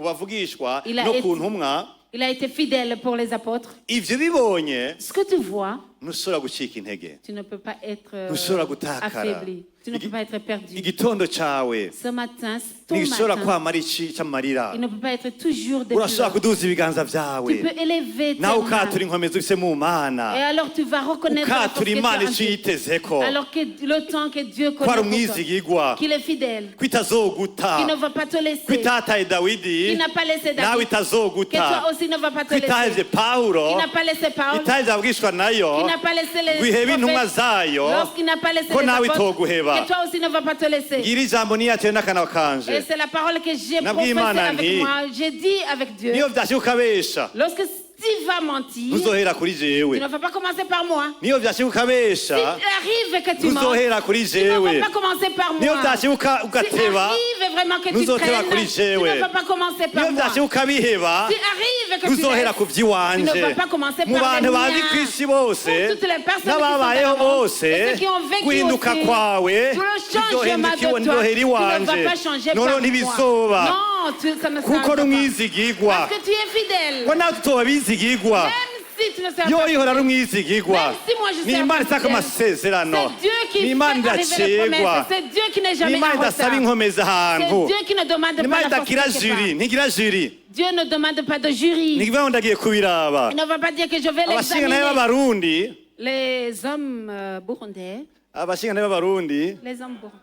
bavugishwa Il a no été- ku ntumwa. Il a été fidèle pour les apôtres. ivyo bibonye Ce que tu vois, ntushobora gucika intege. tu ne peux pas être Ntushobora gutakara. affaibli. Tu ne peux pas être perdu. igitondo cawe Ce matin, ton ntigishobora matin, kwama ari c'amarira. il ne peut pas être toujours des urashobora pleurs. kuduza ibiganza Tu vyawe peux élever tes nawe mains. ukatura inkomezi ufise mu Et mana, alors tu vas reconnaître la force ukatura que tu imana as en ico Dieu. yitezeko, Alors que le temps que Dieu ko ari connaît pour toi, umwizigigwa, qu'il est fidèle, ko itazoguta, qu'il ne va pas te ko laisser, itataye dawidi, qu'il n'a pas laissé nawe David, que itazoguta, toi aussi ne va pas te ko itahevye laisser, pawulo, qu'il n'a pas laissé Paul, itahevye abwishwa nayo, qu'il n'a pas laissé les guheba intumwa prophètes, zayo, lorsqu'il n'a pas laissé ko les nawe apôtres, itoguheba. que toi aussi ne va pas te laisser. ngira ijambo niyatewe n'akanwa Et kanje, c'est la parole que j'ai Nabwiye professée Imana avec nti, moi. J'ai dit avec Dieu, niyo vyashika ukabesha lorsque tu vas mentir, ntuzohera kuri tu jewe, ne vas pas commencer par moi. niyo vyashika S'il ukabesha arrive que tu mens, ntuzohera kuri tu ne jewe, vas pas commencer par niyo moi. vyashika S'il ugateba, arrive vraiment que tu ntuzoteba kuri traînes, tu jewe, ne vas pas commencer niyo par moi. vyashika ukabiheba, S'il arrive que tu ntuzohera ku laisses, tu ne vy'iwanje. vas pas commencer mu par les bantu bazi miens. kw'isi bose Pour toutes les personnes qui sont n'ababayeho dans le monde, bose, et ceux qui ont vécu guhinduka aussi, kwawe tout le changement de toi, ntizohera tu ne iwanje, vas pas changer noneho par moi. ntibizoba, Non, ça ne kuko s'arrête uri pas. umwizigigwa, Parce que tu es fidèle. ko nawe tutoba bizigigwa, Même si tu ne seras yo pas ihora ari fidèle. umwizigigwa, Même si moi je ni serai imana pas isaka fidèle. amasezerano, C'est Dieu qui ni fait imana arriver les idacegwa, promesses. C'est Dieu qui n'est ni jamais imana en idasaba retard. inkomezi C'est ahantu, Dieu qui ne demande ni pas imana la force idagira quelque juri, part. ntigira juri. Dieu ne demande pas de jury. nikivuga ngo ndagiye kubiraba, Il ne va pas dire que je vais abashingantahe l'examiner. b'abarundi, Les hommes burundais, abashingantahe b'abarundi, les hommes burundais,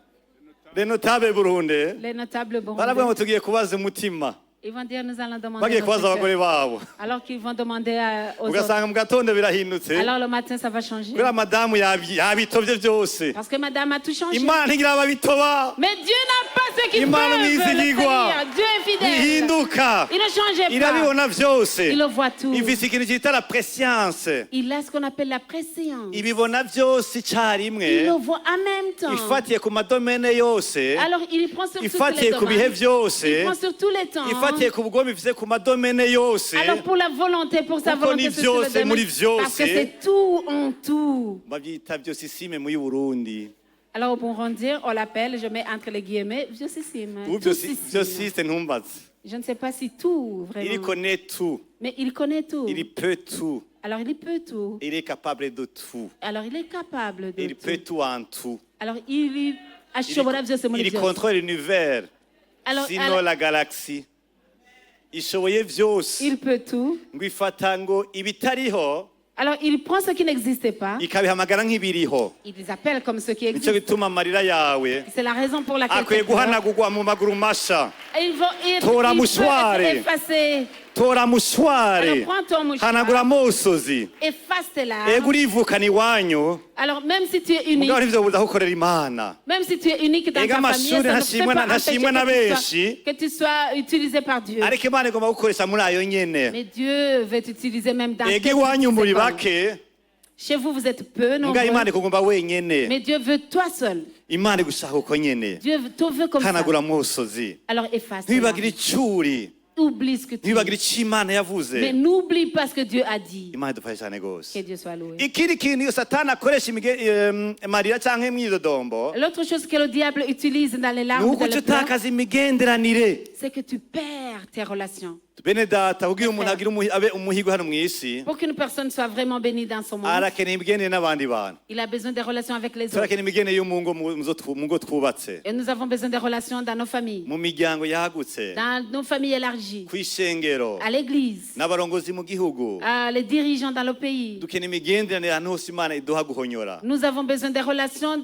les notables burunde, les notables baravuga ngo burundais, tugiye kubaza umutima, ils vont dire nous allons demander bagiye notre kubaza abagore cœur. babo, Alors qu'ils vont demander aux autres. ugasanga mu gatondo birahindutse, Alors le matin ça va changer. kubera madamu yabitovye byose, Parce que madame a tout changé. imana ntigira ababitoba, Mais Dieu n'a pas ce qu'il Imana peut le umwizigigwa, faire. Dieu est fidèle. ntihinduka, Il ne change pas. irabibona vyose, Il le voit tout. ifise ikintu cita la prescience, Il a ce qu'on appelle la préscience. ibibona vyose Il icarimwe, le voit en même temps. ifatiye ku madomene yose, Alors il prend sur tous les ifatiye ku bihe domaines. vyose, Il prend sur tous les temps. ifatiye ku bugombe ifise ku madomene yose, Alors pour la volonté, pour sa Kuko volonté, ni c'est sur le vyose domaine. muri vyose. Parce que c'est tout en tout. bavyita vyose isime muri Burundi, Alors au Burundi, on l'appelle, je mets entre les guillemets, Viosissime. ubu vyosiste ntumbaze, Je ne sais pas si tout, vraiment. il connaît tout, Mais il connaît tout. il peut tout, Alors il peut tout. il est capable de tout, Alors il est capable de il peut tout. tout en tout, Alors il ashobora byose muri il byose. contrôle l'univers, Alors, sinon la galaxie, ishoboye vyose, il peut tout. ngo ifata ngo ibitariho Alors il prend ce qui n'existait pas, ikabihamagara nk'ibiriho, il les appelle comme ce qui nico existe. gituma amarira yawe C'est la raison pour laquelle akwiye tu pleures. guhanagurwa mu maguru masha, Et ils vont être, Tora il peut mushware. être effacé. tora mushware, Alors prends ton mouchoir, hanagura amosozi, efface tes larmes. ego urivukana iwanyu, Alors même si tu es unique, mugabo ntivyobuza gukorera imana, même si tu es unique dans Ega ta famille, amashuri ça ne ntashimwa peut pas ntashimwa na empêcher benshi, que tu sois utilisé par Dieu. ariko imana igomba gukoresha muri ayo nyene. Mais Dieu veut t'utiliser même dans ego tes iwanyu muri écoles. bake, Chez vous, vous êtes peu mbwa imana nombreux, ikugomba wenyene, mais Dieu veut toi seul. imana igushaka uko nyene, Dieu te veut comme ça. hanagura amosozi, Alors efface. tes ntibibagire larmes. icuri, oublie ce que tu ntibibagire es. icyo imana yavuze. Mais n'oublie pas ce que Dieu a dit. Imana idufashe cyane Que rwose. Dieu soit loué. ikindi kintu iyo satani akoresha amarira cyangwa imyidodombo L'autre chose que le diable utilise dans les ni larmes, uko dans les pleurs, utakaza imigenderanire. c'est que tu perds tes relations. bene data kugira umuntu agire abe umuhigo hano mu isi Pour qu'une personne soit vraiment bénie dans son monde, arakeneye imigenderanire n'abandi bantu. il a besoin des relations avec les autres. turakeneye imigenderanire yo mu ngo twubatse, Et nous avons besoin des relations dans nos familles, mu miryango yagutse, dans nos familles élargies, ku ishengero à l'église, n'abarongozi mu gihugu. les dirigeants dans le pays. dukeneye imigenderanire ahantu hose imana iduha guhonyora. Nous avons besoin des relations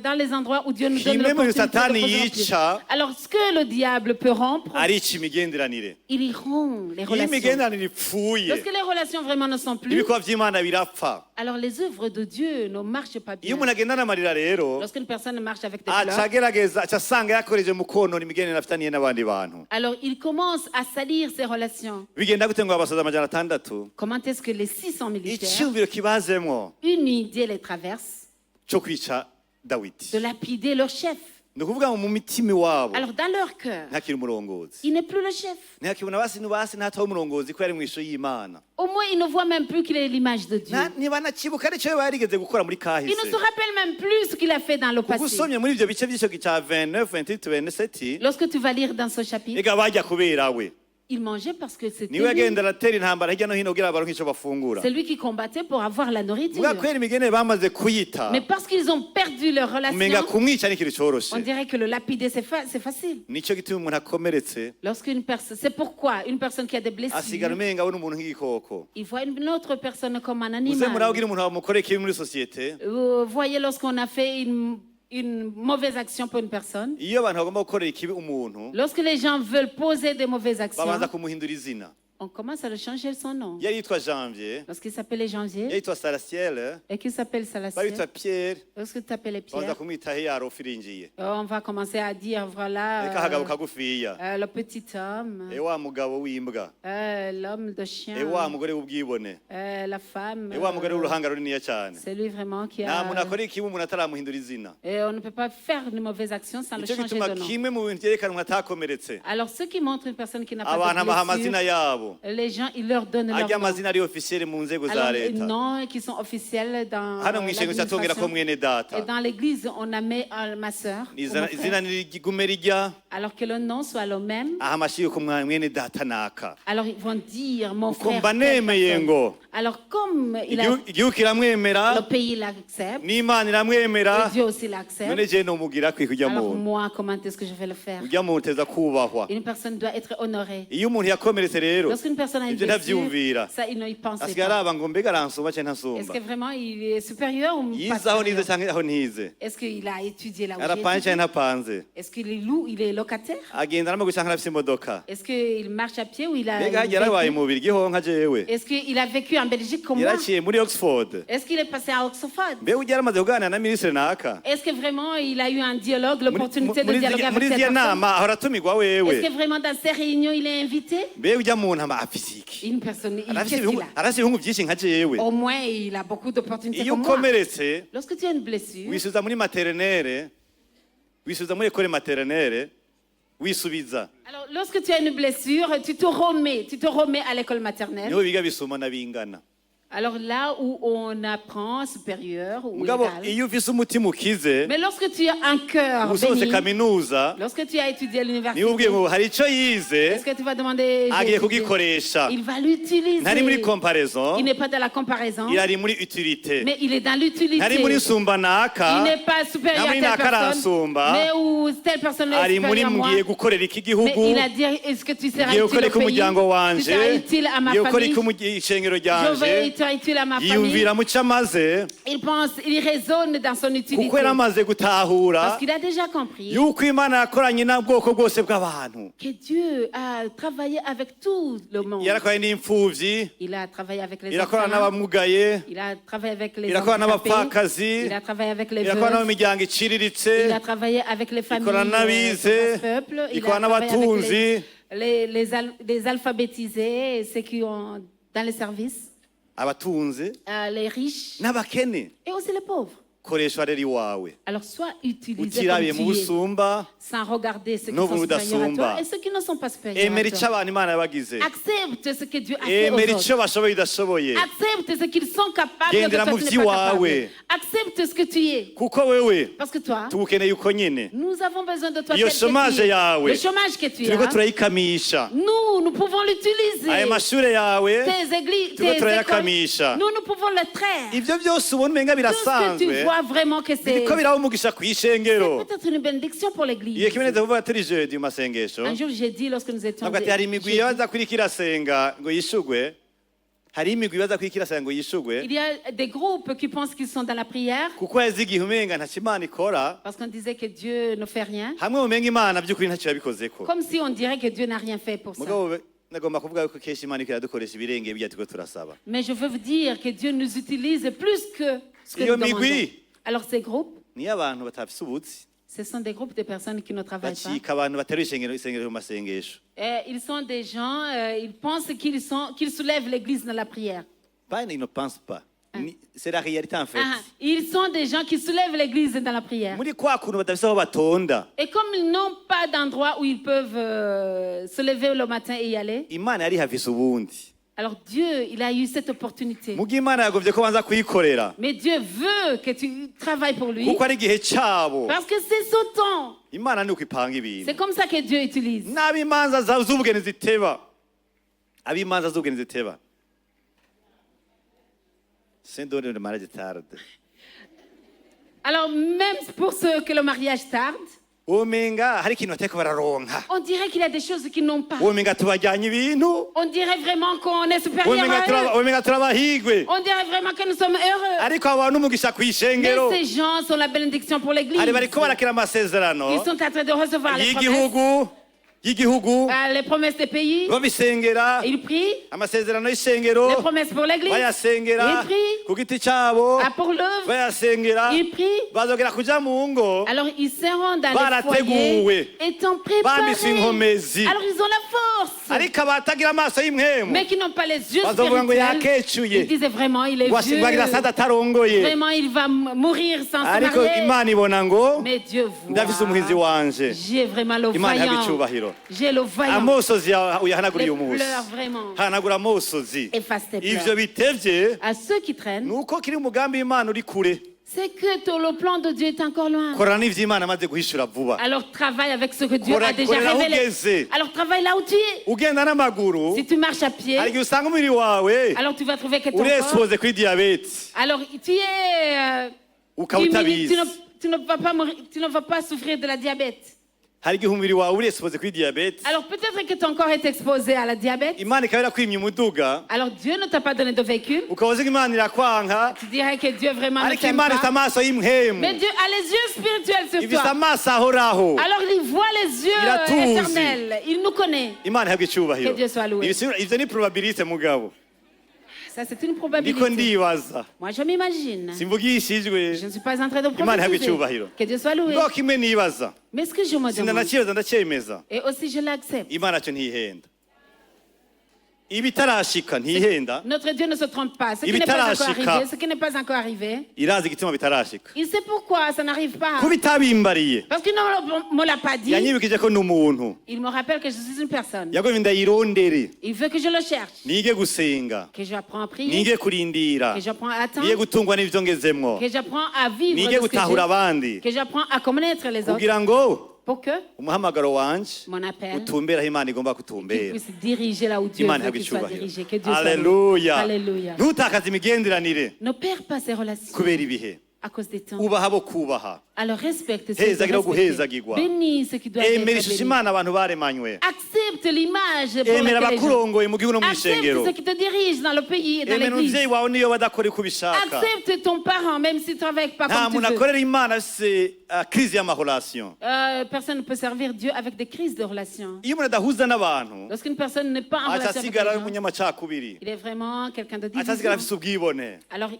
dans les endroits où Dieu nous donne Kimwe mu l'opportunité de Satani poser nos pieds. yica Alors, ce que le diable peut rompre, arica imigenderanire. il y rompt les iyo relations. imigenderanire ipfuye Lorsque les relations vraiment ne sont plus, ibikorwa by'imana birapfa. alors les œuvres de Dieu ne marchent pas iyo bien. umuntu agendana amarira rero Lorsqu'une personne marche avec des aca pleurs, agerageza aca asanga yakoreje mu konona imigenderanire afitaniye n'abandi bantu. alors il commence à salir ses relations. bigenda gute ngo abasoza amajana 600 Comment est-ce que les 600 militaires, icyumviro kibazemwo une idée les traverse, cyo kwica dawidi. de lapider leur chef? ni ukuvuga ngo mu mitima iwabo Alors dans leur cœur, ntakiri umurongozi, il n'est plus le chef. ntihakibona basi n'ubasi ntataho umurongozi ko yari mu ishusho y'imana. Au moins, il ne voit même plus qu'il est l'image de Dieu. ntibanakibuka aricyo yaba yarigeze gukora muri Il kahise. ne se rappelle même plus ce qu'il a fait dans le kuko passé. usomye muri ibyo bice by'icyo cya 29 28 27 Lorsque tu vas lire dans ce chapitre, ega bajya kubera we il mangeait parce que c'était niwe lui. agenda aratera intambara hirya no hino kugira baronke icyo bafungura. C'est lui qui combattait pour avoir la nourriture. muga kwera imigenere bamaze kuyita Mais parce qu'ils ont perdu leur umenga relation, kumwica ni ikintu on cyoroshe. dirait que le lapider, c'est facile. nicyo gituma umuntu akomeretse Lorsqu'une personne, c'est pourquoi une personne qui a des asigara blessures, umenga abona umuntu nk'igikoko. il voit une autre personne comme un uze muraho animal. ugira umuntu wamukoreye ikibi muri sosiyete. Vous voyez, lorsqu'on a fait une mauvaise action pour une personne, iyo abantu bagomba gukorera ikibi umuntu lorsque les gens veulent poser des mauvaises actions, babanza kumuhindura izina. on commence à le changer son nom. yari yitwa janvier, Lorsqu'il s'appelait Janvier yari yitwa sarasiel, et qu'il s'appelle babitwa Salaciel, pierre, lorsque tu t'appelais babanza Pierre, kumwita heyarofu irinjiye. on va commencer à dire reka voilà akagabo kagufiya, le petit homme, wa mugabo w'imbwa, l'homme de chien, wa mugore w'ubwibone, la femme, wa mugore w'uruhanga runiniya cyane. c'est lui vraiment qui nta muntu a... akora ikibi umuntu ataramuhindura izina. Et on ne peut pas faire une mauvaise action sans le nicyo changer gituma de nom. kimwe mu bintu byerekana umuntu atakomeretse, Alors, ce qui montre une personne qui n'a pas abantu abaha de amazina blessure, yabo, les gens, ils leur donnent ajya leur nom. amazina ari officiel mu nzego za Alors, les leta. noms qui sont officiels dans hano mu ishengo cyatubwira ko l'administration. mwene Et data dans l'église, on a mis ma soeur, izina nirigume rijya alors que le nom soit le même. aha amashyi ko mwene data naka. Alors ils vont dire mon Kuko frère. mba telle nemeye personne. ngo Alors comme igihugu kiramwemera le pays l'accepte, n'imana iramwemera, et Dieu aussi none l'accepte. je nomugira kwi kujya Alors muntu moi, comment est-ce que je vais le faire? ujya muntu teza kubahwa. Une personne doit être honorée. iyo umuntu yakomeretse rero Lorsqu'une personne a une ibyo blessure, ntabyumvira, ça il ne y pense asigaye pas. araba ngo mbega aransumba cyangwa Est-ce ntasumba, que vraiment il est supérieur ou pas yize aho nize supérieur? cyangwa aho ntize, Est-ce qu'il a étudié là où j'ai arapanze étudié? cyangwa ntapanze, Est-ce qu'il est loup, il est locataire? agenda n'amaguru cyangwa arafite imodoka. Est-ce qu'il marche à pied ou il a mbega hajya yarabaye mu Bubiligi ho nka jewe, Est-ce qu'il a vécu en Belgique comme moi? yaraciye muri Oxford. Est-ce qu'il est passé à Oxford? mbega ujya yaramaze kuganira na minisitiri naka Est-ce que vraiment il a eu un dialogue, l'opportunité de muri dialoguer avec muri cette ziya personne? nama ahora atumirwa Est-ce wewe. que vraiment dans ces réunions il est invité? mbega ujya muntu ama afise iki, Une personne, arafise qu'est-ce qu'il a? arafise ibihugu byinshi nka jewe. Au moins il a beaucoup d'opportunités iyo comme moi. ukomeretse Lorsque tu as une blessure, wisubiza muri materinere, wisubiza muri ekole materinere, wisubiza alors lorsque tu as une blessure, tu te remets à l'école maternelle. niho biga bisoma n'abingana. Alors là où on apprend supérieur ou mugabo égal. iyo ufise umutima ukize Mais lorsque tu as un cœur usohotse béni, kaminuza, lorsque tu as étudié à l'université, niba ubwiye ngo hari icyo yize est-ce que tu vas demander? j'ai agiye étudié. kugikoresha, Il va l'utiliser. ntari muri comparaison, Il n'est pas dans la comparaison, irari muri utilité, mais il est dans l'utilité. ntari muri nsumba Il naka, n'est pas supérieur Nta muri à telle naka personne, aransumba, mais où telle personne est ari muri supérieure à moi. ngiye gukorera iki Mais gihugu, il a dit, est-ce que tu seras ngiye utile gukorera au iki pays? umuryango Tu wanje, seras utile à ma ngiye gukorera famille? iki ishengero Je vais ryanje. être utile à ma famille. yiyumvira mu cyo amaze Il pense, il raisonne dans son utilité. kuko yaramaze gutahura Parce qu'il a déjà compris yuko imana yakoranye n'ubwoko bwose bw'abantu. que Dieu a travaillé avec tout le monde. yarakoranye n'imfubyi, Il a travaillé avec les irakorana orphelins. n'abamugaye, Il a travaillé avec les irakorana handicapés. n'abapfakazi, Il a travaillé avec les irakorana veuves. n'imiryango iciriritse, Il a travaillé avec les familles ikorana n'abize, de peuple. Il a ikorana travaillé avec n'abatunzi, les alphabétisés, ceux qui ont dans les services, abatunzi les riches n'abakene. et aussi les pauvres. koreshwa rero iwawe Alors sois utilisé utirabiye mu comme tu es, busumba sans regarder ceux qui no sont mu supérieurs à budasumba. toi et ceux qui ne sont pas supérieurs emera à icyo toi. abantu imana yabagize Accepte ce que Dieu a fait aux emera autres. icyo bashoboye idashoboye Accepte ce qu'ils sont capables de Gendera toi mu tu n'es pas capable. by'iwawe. Accepte ce que tu es. kuko wewe Parce que toi, tugukeneye uko nyine nous avons besoin de toi Iyo tel que chômage tu es. yawe, Le chômage que tu turiko as, turayikamisha nous pouvons l'utiliser. aya mashure yawe Tes églises, turiko tes écoles, turayakamisha nous pouvons le traire. ivyo byose ubona umenga Tout ce que tu birasanzwe vois vraiment que c'est biriko biraho umugisha kw'ishengero peut-être une bénédiction pour l'église. igihe kimwe neza kuvuga turi jeudi mu masengesho Un jour, j'ai dit lorsque nous étions avuga ati hari imigwi yaza kuriko irasenga ngo yishugwe hari imigwi baza kuriko irasenga ngo yishugwe il y a des groupes qui pensent qu'ils sont dans la prière kuko yazi igihe umenga ntacyo imana ikora parce qu'on disait que Dieu ne fait rien. hamwe umenga imana by'ukuri ntacyo yabikozeko Comme si on dirait que Dieu n'a rien fait pour ça. mugabo nagomba kuvuga yuko kenshi imana iriko iradukoresha ibirenge bijya turiko turasaba Mais je veux vous dire que Dieu nous utilise plus que ce que Iyo nous demandons. migwi. Alors ces groupes, niyo abantu batafise ubutsi ce sont des groupes de personnes qui ne travaillent pas. bacika abantu bateruye isengero mu masengesho Ils sont des gens, ils pensent qu'ils soulèvent l'église dans la prière. pas ils ne pensent pas c'est la réalité en fait Ils sont des gens qui soulèvent l'église dans la prière. muri kwa kuntu badafise aho batonda Et comme ils n'ont pas d'endroit où ils peuvent se lever le matin et y aller, imana yari havise ubundi alors Dieu, il a eu cette opportunité. muga imana yagovye ko banza kuyikorera Mais Dieu veut que tu travailles pour lui kuko ari igihe cabo parce que c'est son temps. imana ni uko ipanga C'est ibintu comme ça que Dieu utilise. n'ab'imanza z'ubugeni ziteba ab'imanza z'ubugeni ziteba sendone le mariage tarde Alors même pour ceux que le mariage tarde, womenga hari ikintu bateko bararonka on dirait qu'il y a des choses qu'ils n'ont pas. womenga tubajyanye ibintu On dirait vraiment qu'on est supérieur à eux. womenga turabahigwe On dirait vraiment que nous sommes heureux. ariko abo bantu umugisha Mais kw'ishengero ces gens sont la bénédiction pour l'église. hari bariko barakira amasezerano Ils sont en train de recevoir les promesses, y'igihugu les promesses des pays. babisengera Ils prient amasezerano y'ishengero les promesses pour l'église. bayasengera Ils prient ku giti cabo ah, pour l'œuvre. bayasengera Ils prient. bazogera kuja mu ngo Alors ils seront dans les Barateguwe. foyers étant préparés. Bambitse inkomezi. Alors ils ont la force. ariko abatagira amaso y'imwemu Mais qui n'ont pas les yeux bazovuga ngo spirituels. yakecuye Ils disaient vraiment il est vieux. bagira sada atarongoye Vraiment il va mourir sans se ariko marier. imana ibona ngo Mais Dieu ndafise umuhizi voit. wanje J'ai vraiment le imana ihabwa voyant. icubahiro J'ai le voyant. amosozi Les uyahanaguriye umunsi pleurs vraiment. hanagura amosozi Efface tes ivyo pleurs. bitevye À ceux qui traînent, nuko kiri umugambi w'imana uri kure c'est que le plan de Dieu est encore loin. korana n'ivyo imana amaze guhishura vuba Alors travaille avec ce que Dieu Kora- a déjà korera aho révélé. ugeze. Alors travaille là où tu es. ugenda n'amaguru Si tu marches à pied, hari igihe usanga umubiri wawe alors tu vas trouver que ton corps... urexpose kuri diyabete Alors tu es... ukaba utabizi tu ne vas pas mourir, tu ne vas pas souffrir de la diabète. hari igihe umubiri wawe urexpose kuri diyabete Alors peut-être que ton corps est exposé à la diabète. imana ikaba yarakwimye umuduga Alors Dieu ne t'a pas donné de véhicule. ukaba uzi ko imana irakwanka Tu dirais que Dieu vraiment ne ariko t'aime imana ifite pas. amaso y'imhemu Mais Dieu a les yeux spirituels sur ifite toi. amaso ahoraho Alors il voit les yeux Iratuzi. éternels. Il nous connaît. imana ihabwa icubahiro Que Dieu soit loué. ivyo ni probabilite mugabo Ça, c'est une ndiko probabilité. ndibaza Moi, je m'imagine. simvugishijwe Je ne suis pas en train de imana ihabwa prophétiser. icubahiro Que Dieu soit loué. ngo kimwe nibaza Mais ce que je me demande, sinanakibaza ndacyemeza et aussi je l'accepte, imana cyo ntihenda ibitarashika ntihenda notre Dieu ne se trompe pas. Ce qui n'est pas encore Ibitarashika. arrivé, ce qui n'est pas encore arrivé, irazi igituma bitarashika il sait pourquoi ça n'arrive pas. kuba itabimbariye Parce qu'il ne me l'a pas dit. yanyibukije ko ni umuntu Il me rappelle que je suis une personne. yagoye ndayirondere Il veut que je le cherche, nige gusenga que j'apprends à prier, nige kurindira que j'apprends à attendre, nige gutungwa n'ivyo ngezemwo que j'apprends à vivre nige de ce que gutahura j'ai, abandi que j'apprends à connaître les autres, kugira ngo pour que umuhamagaro wanje mon appel utumbera aho imana igomba qu'il kutumbera puisse diriger là où Dieu imana veut ihabwa qu'il soit icubahiro dirigé. Que Dieu soit loué. aleluya Alléluia. ntutakaze imigenderanire Ne perds pas ses relations kubera ibihe à cause des temps. ubaha bo kubaha Alors respecte ce Heza qui doit gira respecter. guhezagirwa. Bénis ce qui doit être emera ishusho béni. imana abantu baremanywe Accepte l'image pour emera laquelle les gens... abakurongoye mu gihugu no mu ishengero Accepte ce qui te dirige dans le pays et dans emera l'église. umuvyeyi wawe niyo badakora uko ubishaka Accepte ton parent même s'il ne travaille pas nta comme tu muntu veux. akorera imana afise crise y'amahorasiyo Personne ne peut servir Dieu avec des crises de relations. iyo umuntu adahuza n'abantu Lorsqu'une personne n'est pas en aca relation avec les asigara ari gens, umunyamacakubiri il est vraiment quelqu'un de aca asigara afise division. ubwibone Alors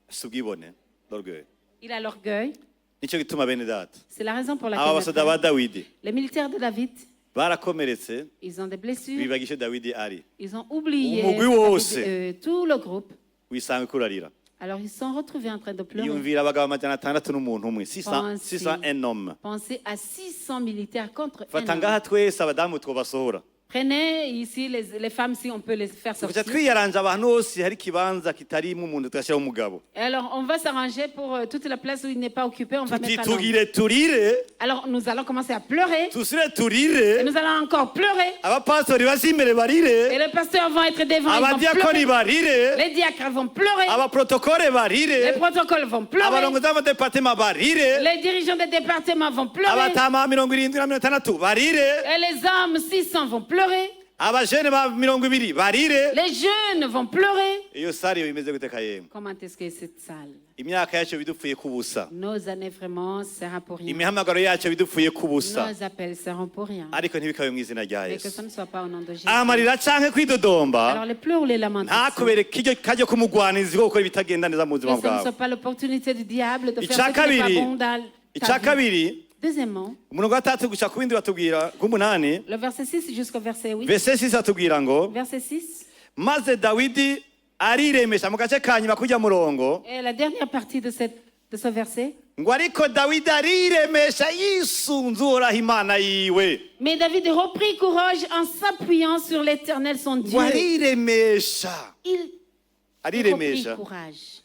afise ubwibone l'orgueil il a l'orgueil. nicyo gituma bene data C'est la raison pour aba laquelle basoda ba dawidi les militaires de David, barakomeretse ils ont des blessures. bibagishe dawidi ari Ils ont oublié Umugwi wose. tout le groupe. wisanga kurarira Alors ils se sont retrouvés en train de pleurer. yumvira abagabo 600 n'umuntu umwe 600 un homme. Pensez à 600 militaires contre un fata homme. ngaha twese abadamu twobasohora Prenez ici les femmes, si on peut les faire tukaca sortir. twiyaranja abantu hose hari ikibanza kitarimo umuntu tugashyiraho umugabo Et alors, on va s'arranger pour toute la place où il n'est pas occupé. On va tuti mettre un homme. tugire turire Alors, nous allons commencer à pleurer. tusire Et turire nous allons encore pleurer. abapastori baje imbere Et barire les pasteurs vont être devant. Ils vont abadiakoni pleurer. barire Les diacres vont pleurer. abaprotokole Les barire protocoles vont pleurer. abarongozi b'amadepartema barire Les dirigeants des départements vont pleurer. abatama 70 na 60 barire Et les hommes 600 vont pleurer. abajene ba 20 barire Les jeunes vont pleurer. iyo sare yo imeze gute kayemwe Comment est-ce que cette salle, imyaka yacu bidupfuye kubusa nos années vraiment seront pour rien. imihamagaro yacu bidupfuye kubusa Nos appels seront pour rien. ariko ntibikabe mu izina rya Mais que Yesu ce ne soit pas au nom de Jésus. amarira canke kwidodomba Alors les pleurs ou les lamentations. ntakubere kajyo kumugwanizi ko gukora ibitagenda neza mu Que buzima ce ne soit bwawe pas l'opportunité du diable de Icya faire ce qui n'est pas kabiri- bon dans icya ta vie. kabiri Deuxièmement, umurongo wa 3 gushika ku bindi batubwira ku 8 le verset 6 jusqu'au verset 8. verse 6 atubwira ngo Verset 6. maze Dawidi ariremesha mu gace ka nyuma kujya murongo Et la dernière partie de ce verset. ngo ariko Dawidi ariremesha yisunze uhoraho imana yiwe Mais David reprit courage en s'appuyant sur l'Éternel son Dieu. ngo ariremesha Il reprit ariremesha courage.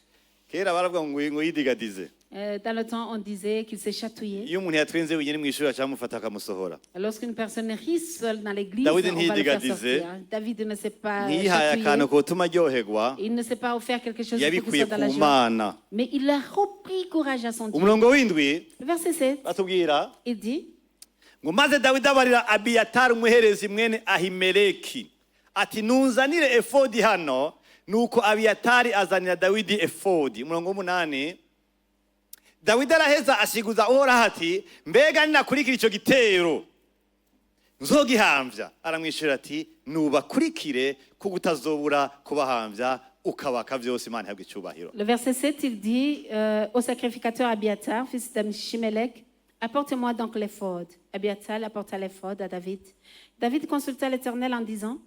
kera baravuga ngo yidigadize Dans le temps, on disait qu'il s'est chatouillé. iyo umuntu yatwenze wenyine mu ishuri acamufata akamusohora Lorsqu'une personne rit seule dans l'église, David on va le faire ntiyidigadize. sortir. David ne s'est pas ntiyihaye akantu chatouillé. kotuma aryoherwa Il ne s'est pas offert quelque chose pour qu'il yabikuye soit dans la ku joie. mana Mais il a repris courage à son Dieu. umurongo w'indwi Le verset 7, batubwira il dit, ngo maze Dawidi abarira Abiyatari umuherezi mwene Ahimeleki ati nunzanire efodi hano nuko Abiyatari azanira Dawidi efodi umurongo w'umunani Dawidi araheza asiguza uhoraho ati mbega ninakurikira icyo gitero nzogihambya aramwishyura ati nubakurikire kuko utazobura kubahambya ukabaka byose Imana ihabwa icyubahiro le verset 7, il dit au sacrificateur Abiatar, fils d'Amshimelech, apporte-moi donc l'éphod. Abiatar apporta l'éphod à David. David consulta l'Éternel en disant,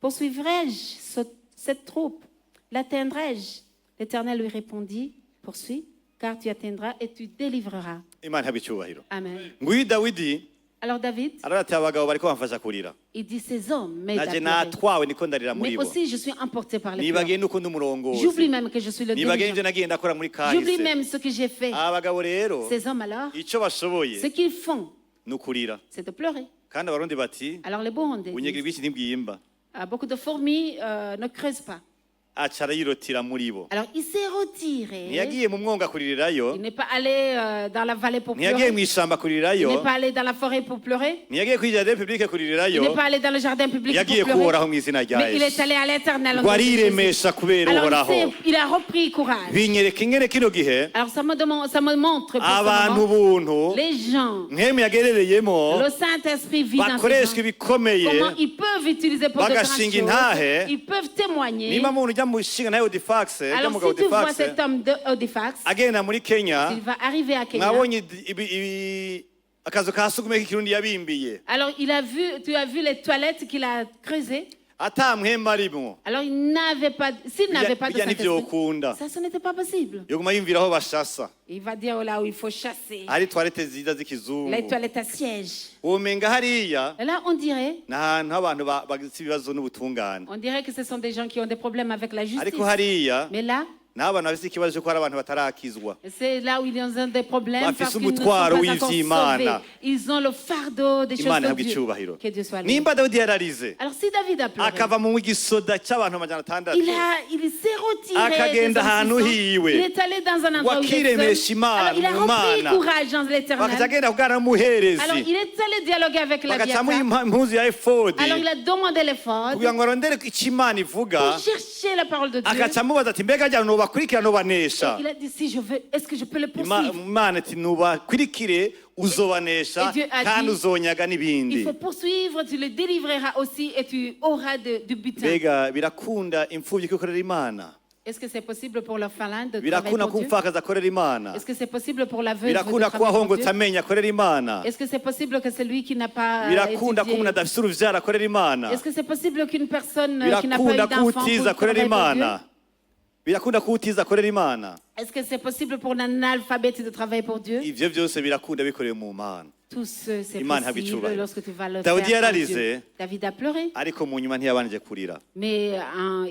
poursuivrai-je cette troupe? L'atteindrai-je? L'Éternel lui répondit, poursuis, car tu atteindras et tu délivreras. Imana ihabwa icyubahiro Amen. nguyu Dawidi Alors David, ararati abagabo bariko bamfasha kurira il dit, ces hommes m'aident à naje pleurer. natwawe niko ndarira muri Mais bo aussi, je suis emporté par les nibagiye pleurs. nuko ndi umurongozi J'oublie même que je suis le nibagiye ibyo dirigeant. nagiye ndakora muri J'oublie kahise même ce que j'ai fait. abagabo rero Ces hommes alors, icyo bashoboye ce qu'ils font, ni ukurira c'est de pleurer. kandi abarundi bati Alors les Burundais ubunyegeri disent, bw'iki ntibwimba beaucoup de fourmis ne creusent pas. aca arayirotira muri bo Alors il s'est retiré. ntiyagiye mu mwonga kuririrayo Il n'est pas allé dans la vallée pour ntiyagiye mu pleurer. ishyamba Il kuririrayo n'est pas allé dans la forêt pour pleurer. ntiyagiye kuri jardin publique Il kuririrayo n'est pas allé dans le jardin public yagiye pour pleurer. kuhoraho mu izina rya Mais il est Yesu allé à l'éternel. en ngo nom de Jésus. ariremesha kubera Alors uhoraho il a repris courage. binyereka ingene kino gihe Alors ça me montre pour ce abantu moment, buntu les gens, nk'emu yagerereyemo le Saint-Esprit vit dans ces bakoreshwa gens. ibikomeye Comment ils peuvent utiliser pour de grandes bagashinga intahe. choses. Ils peuvent témoigner. niba muntu ujya mu nshinga nawe Odifax ujya Alors mugabo si tu vois Odifax cet homme de Odifax, agenda muri Kenya il va arriver à Kenya. mwabonye akazu ka sugume k'ikirundi yabimbiye Alors tu as vu les toilettes qu'il a creusées. ata mwema arimo Alors il n'avait pas, s'il n'avait pas de bijya Saint-Esprit, ntivyokunda ça ce n'était pas possible. yoguma yumvira aho bashasa Il va dire là où il faut chasser. hari toilette nziza z'ikizungu Les toilettes à siège. womenga hariya Et là on dirait ni ahantu abantu bagize ibibazo n'ubutungane que ce sont des gens qui ont des problèmes avec la justice. ariko hariya Mais là, naho abantu bafite ikibazo cyo ko hari abantu batarakizwa c'est là où ils ont des problèmes Bafise parce qu'ils ne sont umutwaro pas encore w'ivy'Imana. sauvés. Ils ont le fardeau des choses Imana de ihabwa Dieu. icyubahiro Que Dieu soit loué. nimba Dawidi yararize Alors si David a pleuré, akava mu gisoda cy'abantu 600 il s'est retiré Akagenda des hommes ahantu 600. hiwe. Il est allé dans un endroit où il est Wakiremesha seul. Imana, Alors il a mu repris Mana. courage en bakaca l'éternel. agenda kugana n'umuherezi Alors il est allé dialoguer avec la bagaca Biata. amuha impuzu ya efodi Alors il a demandé l'effort kugira ngo arondere icyo Imana ivuga pour chercher la parole de Dieu. agaca amubaza ati mbega jya nubakurikira nubanesha Il a dit si je veux, est-ce que je peux le poursuivre? Imana ati nubakurikire uzobanesha Et Dieu a kandi dit, uzonyaga Il n'ibindi faut poursuivre, tu le délivreras aussi et tu auras du butin. mbega birakunda imfubyi ko ikorera Imana Est-ce que c'est possible pour l'orphelin de travailler birakunda ko pour Dieu? umupfakazi akorera Imana Est-ce que c'est possible pour la veuve de birakunda ko travailler pour wahongotse Dieu? amenyo akorera Imana Est-ce que c'est possible que celui qui n'a pas birakunda ko étudié? umuntu adafite uruvyaro akorera Imana Est-ce que c'est possible qu'une personne qui n'a pas eu birakunda ko d'enfant utiza pour akorera travailler pour Dieu? Imana birakunda ko utiza akorera imana Est-ce que c'est possible pour un analphabète de travailler pour Dieu? ivyo byose birakunda bikorewe mu mana Tout ce, c'est Imana possible habicubahiro. lorsque tu vas le Dawidi faire pour yararize. Dieu. David a pleuré, ariko mu nyuma ntiyabanije kurira mais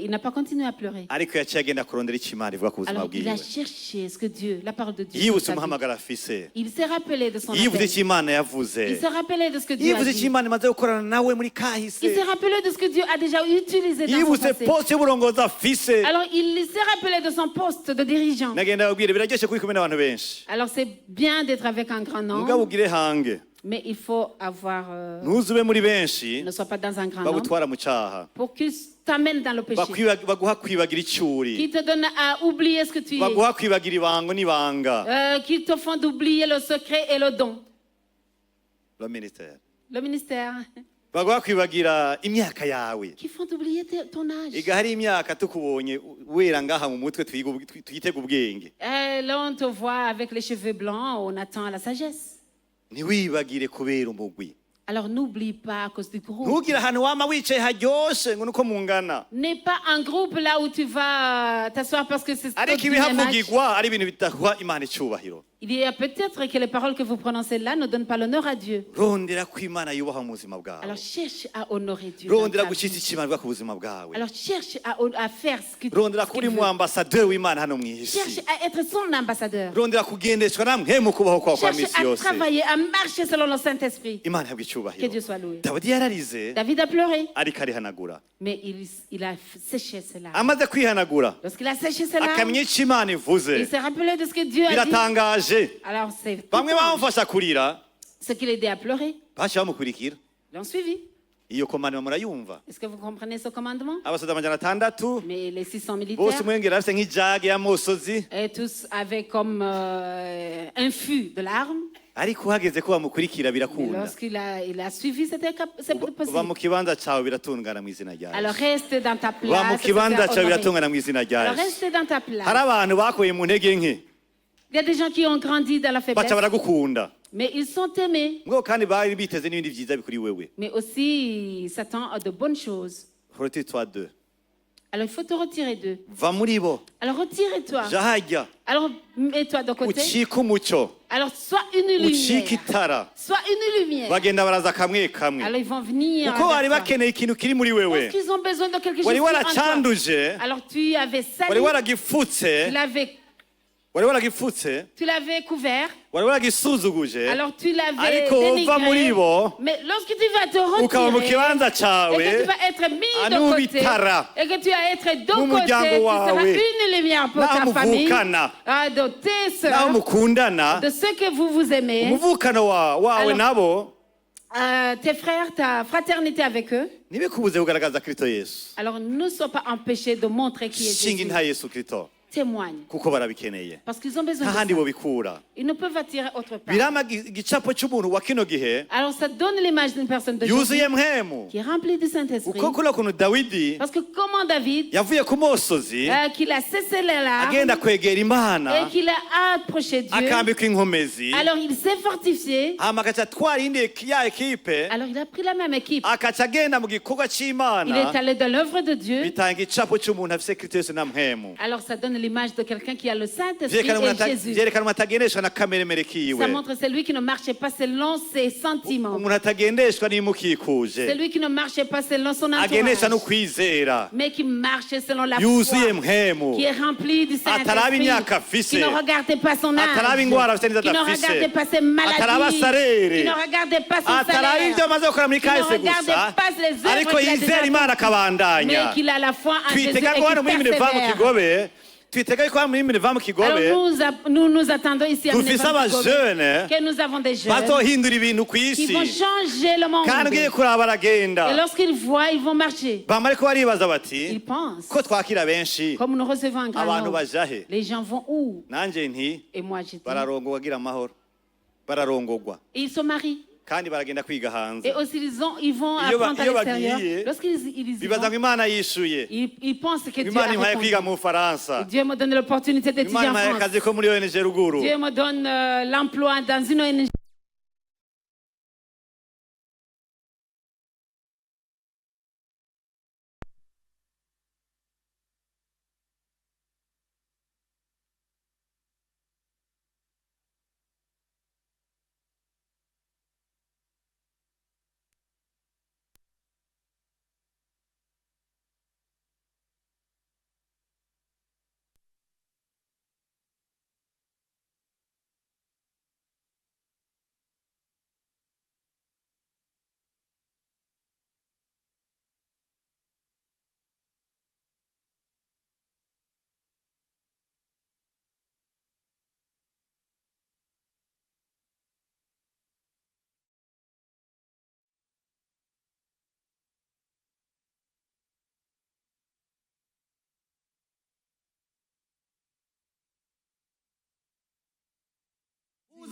il n'a pas continué à pleurer. ariko yaciye agenda kurondera icyo imana ivuga ku buzima Alors il a bwiwe cherché ce que Dieu, la parole de Dieu. sur yibutse sa vie. umuhamagaro afise Il s'est rappelé de son yivuze appel. icyo imana yavuze Il s'est rappelé de ce que Dieu a yivuze icyo dit. imana imaze gukorana nawe muri Il kahise s'est rappelé de ce que Dieu a déjà utilisé dans son yibutse passé. poste y'uburongozi afise Alors il s'est rappelé de son poste de dirigeant. nagenda babwire biraryoshe kuba kumwe n'abantu benshi Alors c'est bien d'être avec un grand mugabo nombre, ugire hange mais il faut avoir, ntuzube muri benshi ne sois pas dans un grand nombre, bagutwara mu cyaha pour qu'il t'amène dans le péché, baguha kwibagira icyuri qui te donne à oublier ce que tu es, baguha kwibagira ibango n'ibanga qui te font d'oublier le secret et le don, le ministère le ministère, baguha kwibagira imyaka yawe qui font oublier ton âge. iga hari imyaka tukubonye wera ngaha mu mutwe twitega ubwenge Là, on te voit avec les cheveux blancs, on attend la sagesse. ntiwibagire kubera umugwi Alors n'oublie pas à cause du groupe. ntugire ahantu wama wicaye haryoshe ngo nuko mungana N'est pas un groupe là où tu vas t'asseoir parce que c'est ariko du même âge. ibihavugirwa ari ibintu bidaha imana icyubahiro Il y a peut-être que les paroles que vous prononcez là ne donnent pas l'honneur à Dieu. rondera ko imana yubaha mu buzima bwawe Alors cherche à honorer Dieu. dans rondera ta gushitsa vie. ikimana bivuga ku buzima bwawe Alors cherche à faire ce que rondera ce ko qu'il uri veut. mu ambasaderi w'imana hano mu isi Cherche à être son ambassadeur. rondera kugendeshwa namwe mu kubaho kwawe kwa Cherche misi à yose travailler, à marcher selon le Saint-Esprit. imana ihabwa Que icyubahiro Dieu soit loué. dawidi yararize David a pleuré, ariko arihanagura mais il a séché cela. amaze kwihanagura Lorsqu'il a séché cela, akamenya icyo imana il ivuze s'est rappelé de ce que Dieu a dit. biratangaje Alors c'est tout bamwe un- bamufasha kurira ce qui l'a aidé à pleurer. baciye bamukurikira Ils l'ont suivi. iyo komandoma murayumva Est-ce que vous comprenez ce commandement? abasoda amajana atandatu Mais les 600 bose militaires, umwengera afite nk'ijage y'amosozi et tous avaient comme un fût de larmes. ariko uhageze ko bamukurikira Et birakunda lorsqu'il a suivi, c'est ba mu possible. kibanza cyawe biratungana mu izina rya Alors Yesu reste dans ta ba place. mu et kibanza sois cyawe honoré. biratungana mu izina rya Alors Yesu reste dans ta place. hari abantu bakuye mu ntege nke Il y a des gens qui ont grandi dans la faiblesse, baca baragukunda mais ils sont aimés. mwo kandi bari biteze n'ibindi byiza bikuri wewe Mais aussi, Satan a de bonnes choses. retire-toi d'eux Alors il faut te retirer d'eux. va muri bo Alors retire-toi. ja hajya Alors mets-toi de côté. ucike umucyo Alors sois une ucike lumière. itara Sois une lumière. bagenda baraza kamwe kamwe Alors ils vont venir. kuko bari vers toi. bakeneye ikintu kiri muri Parce wewe qu'ils ont besoin de quelque chose wari qui est en toi. waracanduje Alors tu avais wari sali, waragifutse wari waragifutse tu l'avais couvert, wari waragisuzuguje alors tu l'avais ariko uva muri dénigré. bo Mais lorsque tu vas te ukaba mu retirer kibanza et que tu cyawe vas être mis de anuba côté itara et que tu vas être de côté, n'umuryango tu seras wawe une lumière pour n'aho ta famille, muvukana de tes n'aho soeurs, mukundana de ceux que vous vous aimez, umuvukano wawe Alors- nabo tes frères, ta fraternité avec eux. ntibikubuze kugaragaza kristo yesu Alors ne sois pas empêché de montrer qui est shinga Jésus. inta yesu kristo Témoigne. kuko barabikeneye Parce qu'ils ont besoin nta de handi ça. bobikura Ils ne peuvent attirer autre part. birama igicapo cy'umuntu wa kino gihe Alors ça donne l'image d'une personne de Jésus yuzuye mpemu qui est remplie du Saint-Esprit. uko kuri ukuntu dawidi Parce que comment David, yavuye ku mosozi qu'il a cessé les larmes agenda kwegera imana et qu'il a approché Dieu, akambikwa inkomezi alors il s'est fortifié, hama agaca atwara indi ya ekipe alors il a pris la même équipe. akaca agenda mu gikorwa Il est cy'imana allé dans l'œuvre de Dieu. bitanga igicapo cy'umuntu afise kristo yesu na mpemu Alors ça donne l'image de quelqu'un qui a le Saint-Esprit vyerekana umuntu et Jésus. vyerekana umuntu atagendeshwa na kameremere kiwe Ça montre celui qui ne marchait pas selon ses sentiments. umuntu atagendeshwa n'ibimukikuje Celui qui ne marchait pas selon son agendeshwa no entourage, kwizera mais qui marchait selon la yuzuye foi, mpemu qui est rempli du ataraba Saint-Esprit, imyaka afise qui ne regardait pas son ataraba âge, ingwara afite qui ne n'izadafise regardait pas ses ataraba maladies, sarere qui ne regardait pas son ataraba salaire, ibyo amaze gukora muri qui ne kahise regardait gusa pas les œuvres ariko qu'il a yizera déjà imana mais akabandanya qu'il a la foi en Jésus et twitega ko hano muri qui mine va mu persévère. kigobe twitega ko hano muri mine va mu kigobe Alors nous attendons ici à dufise Minerva Kigobe abajene que nous avons des jeunes bazohindura ibintu ku qui isi vont changer le monde. kandi ugiye kuraba baragenda Et lorsqu'ils voient, ils vont marcher. bama ariko baribaza bati Ils pensent, ko twakira benshi comme nous recevons un grand abantu nombre, bajahe les gens vont où? nanje nti Et moi, j'ai dit, bararongorwa agira amahoro bararongorwa et ils se marient. kandi baragenda kwiga hanze Et aussi, ils vont Iyo apprendre à iyo l'extérieur. bagiye, Lorsqu'ils y bibaza ngo vont, imana yishuye ils pensent que Dieu a imana impaye répondu. kwiga mu bufaransa Dieu me donne l'opportunité d'étudier imana en impaye France. akazi ko muri ONG ruguru Dieu me donne l'emploi dans une ONG.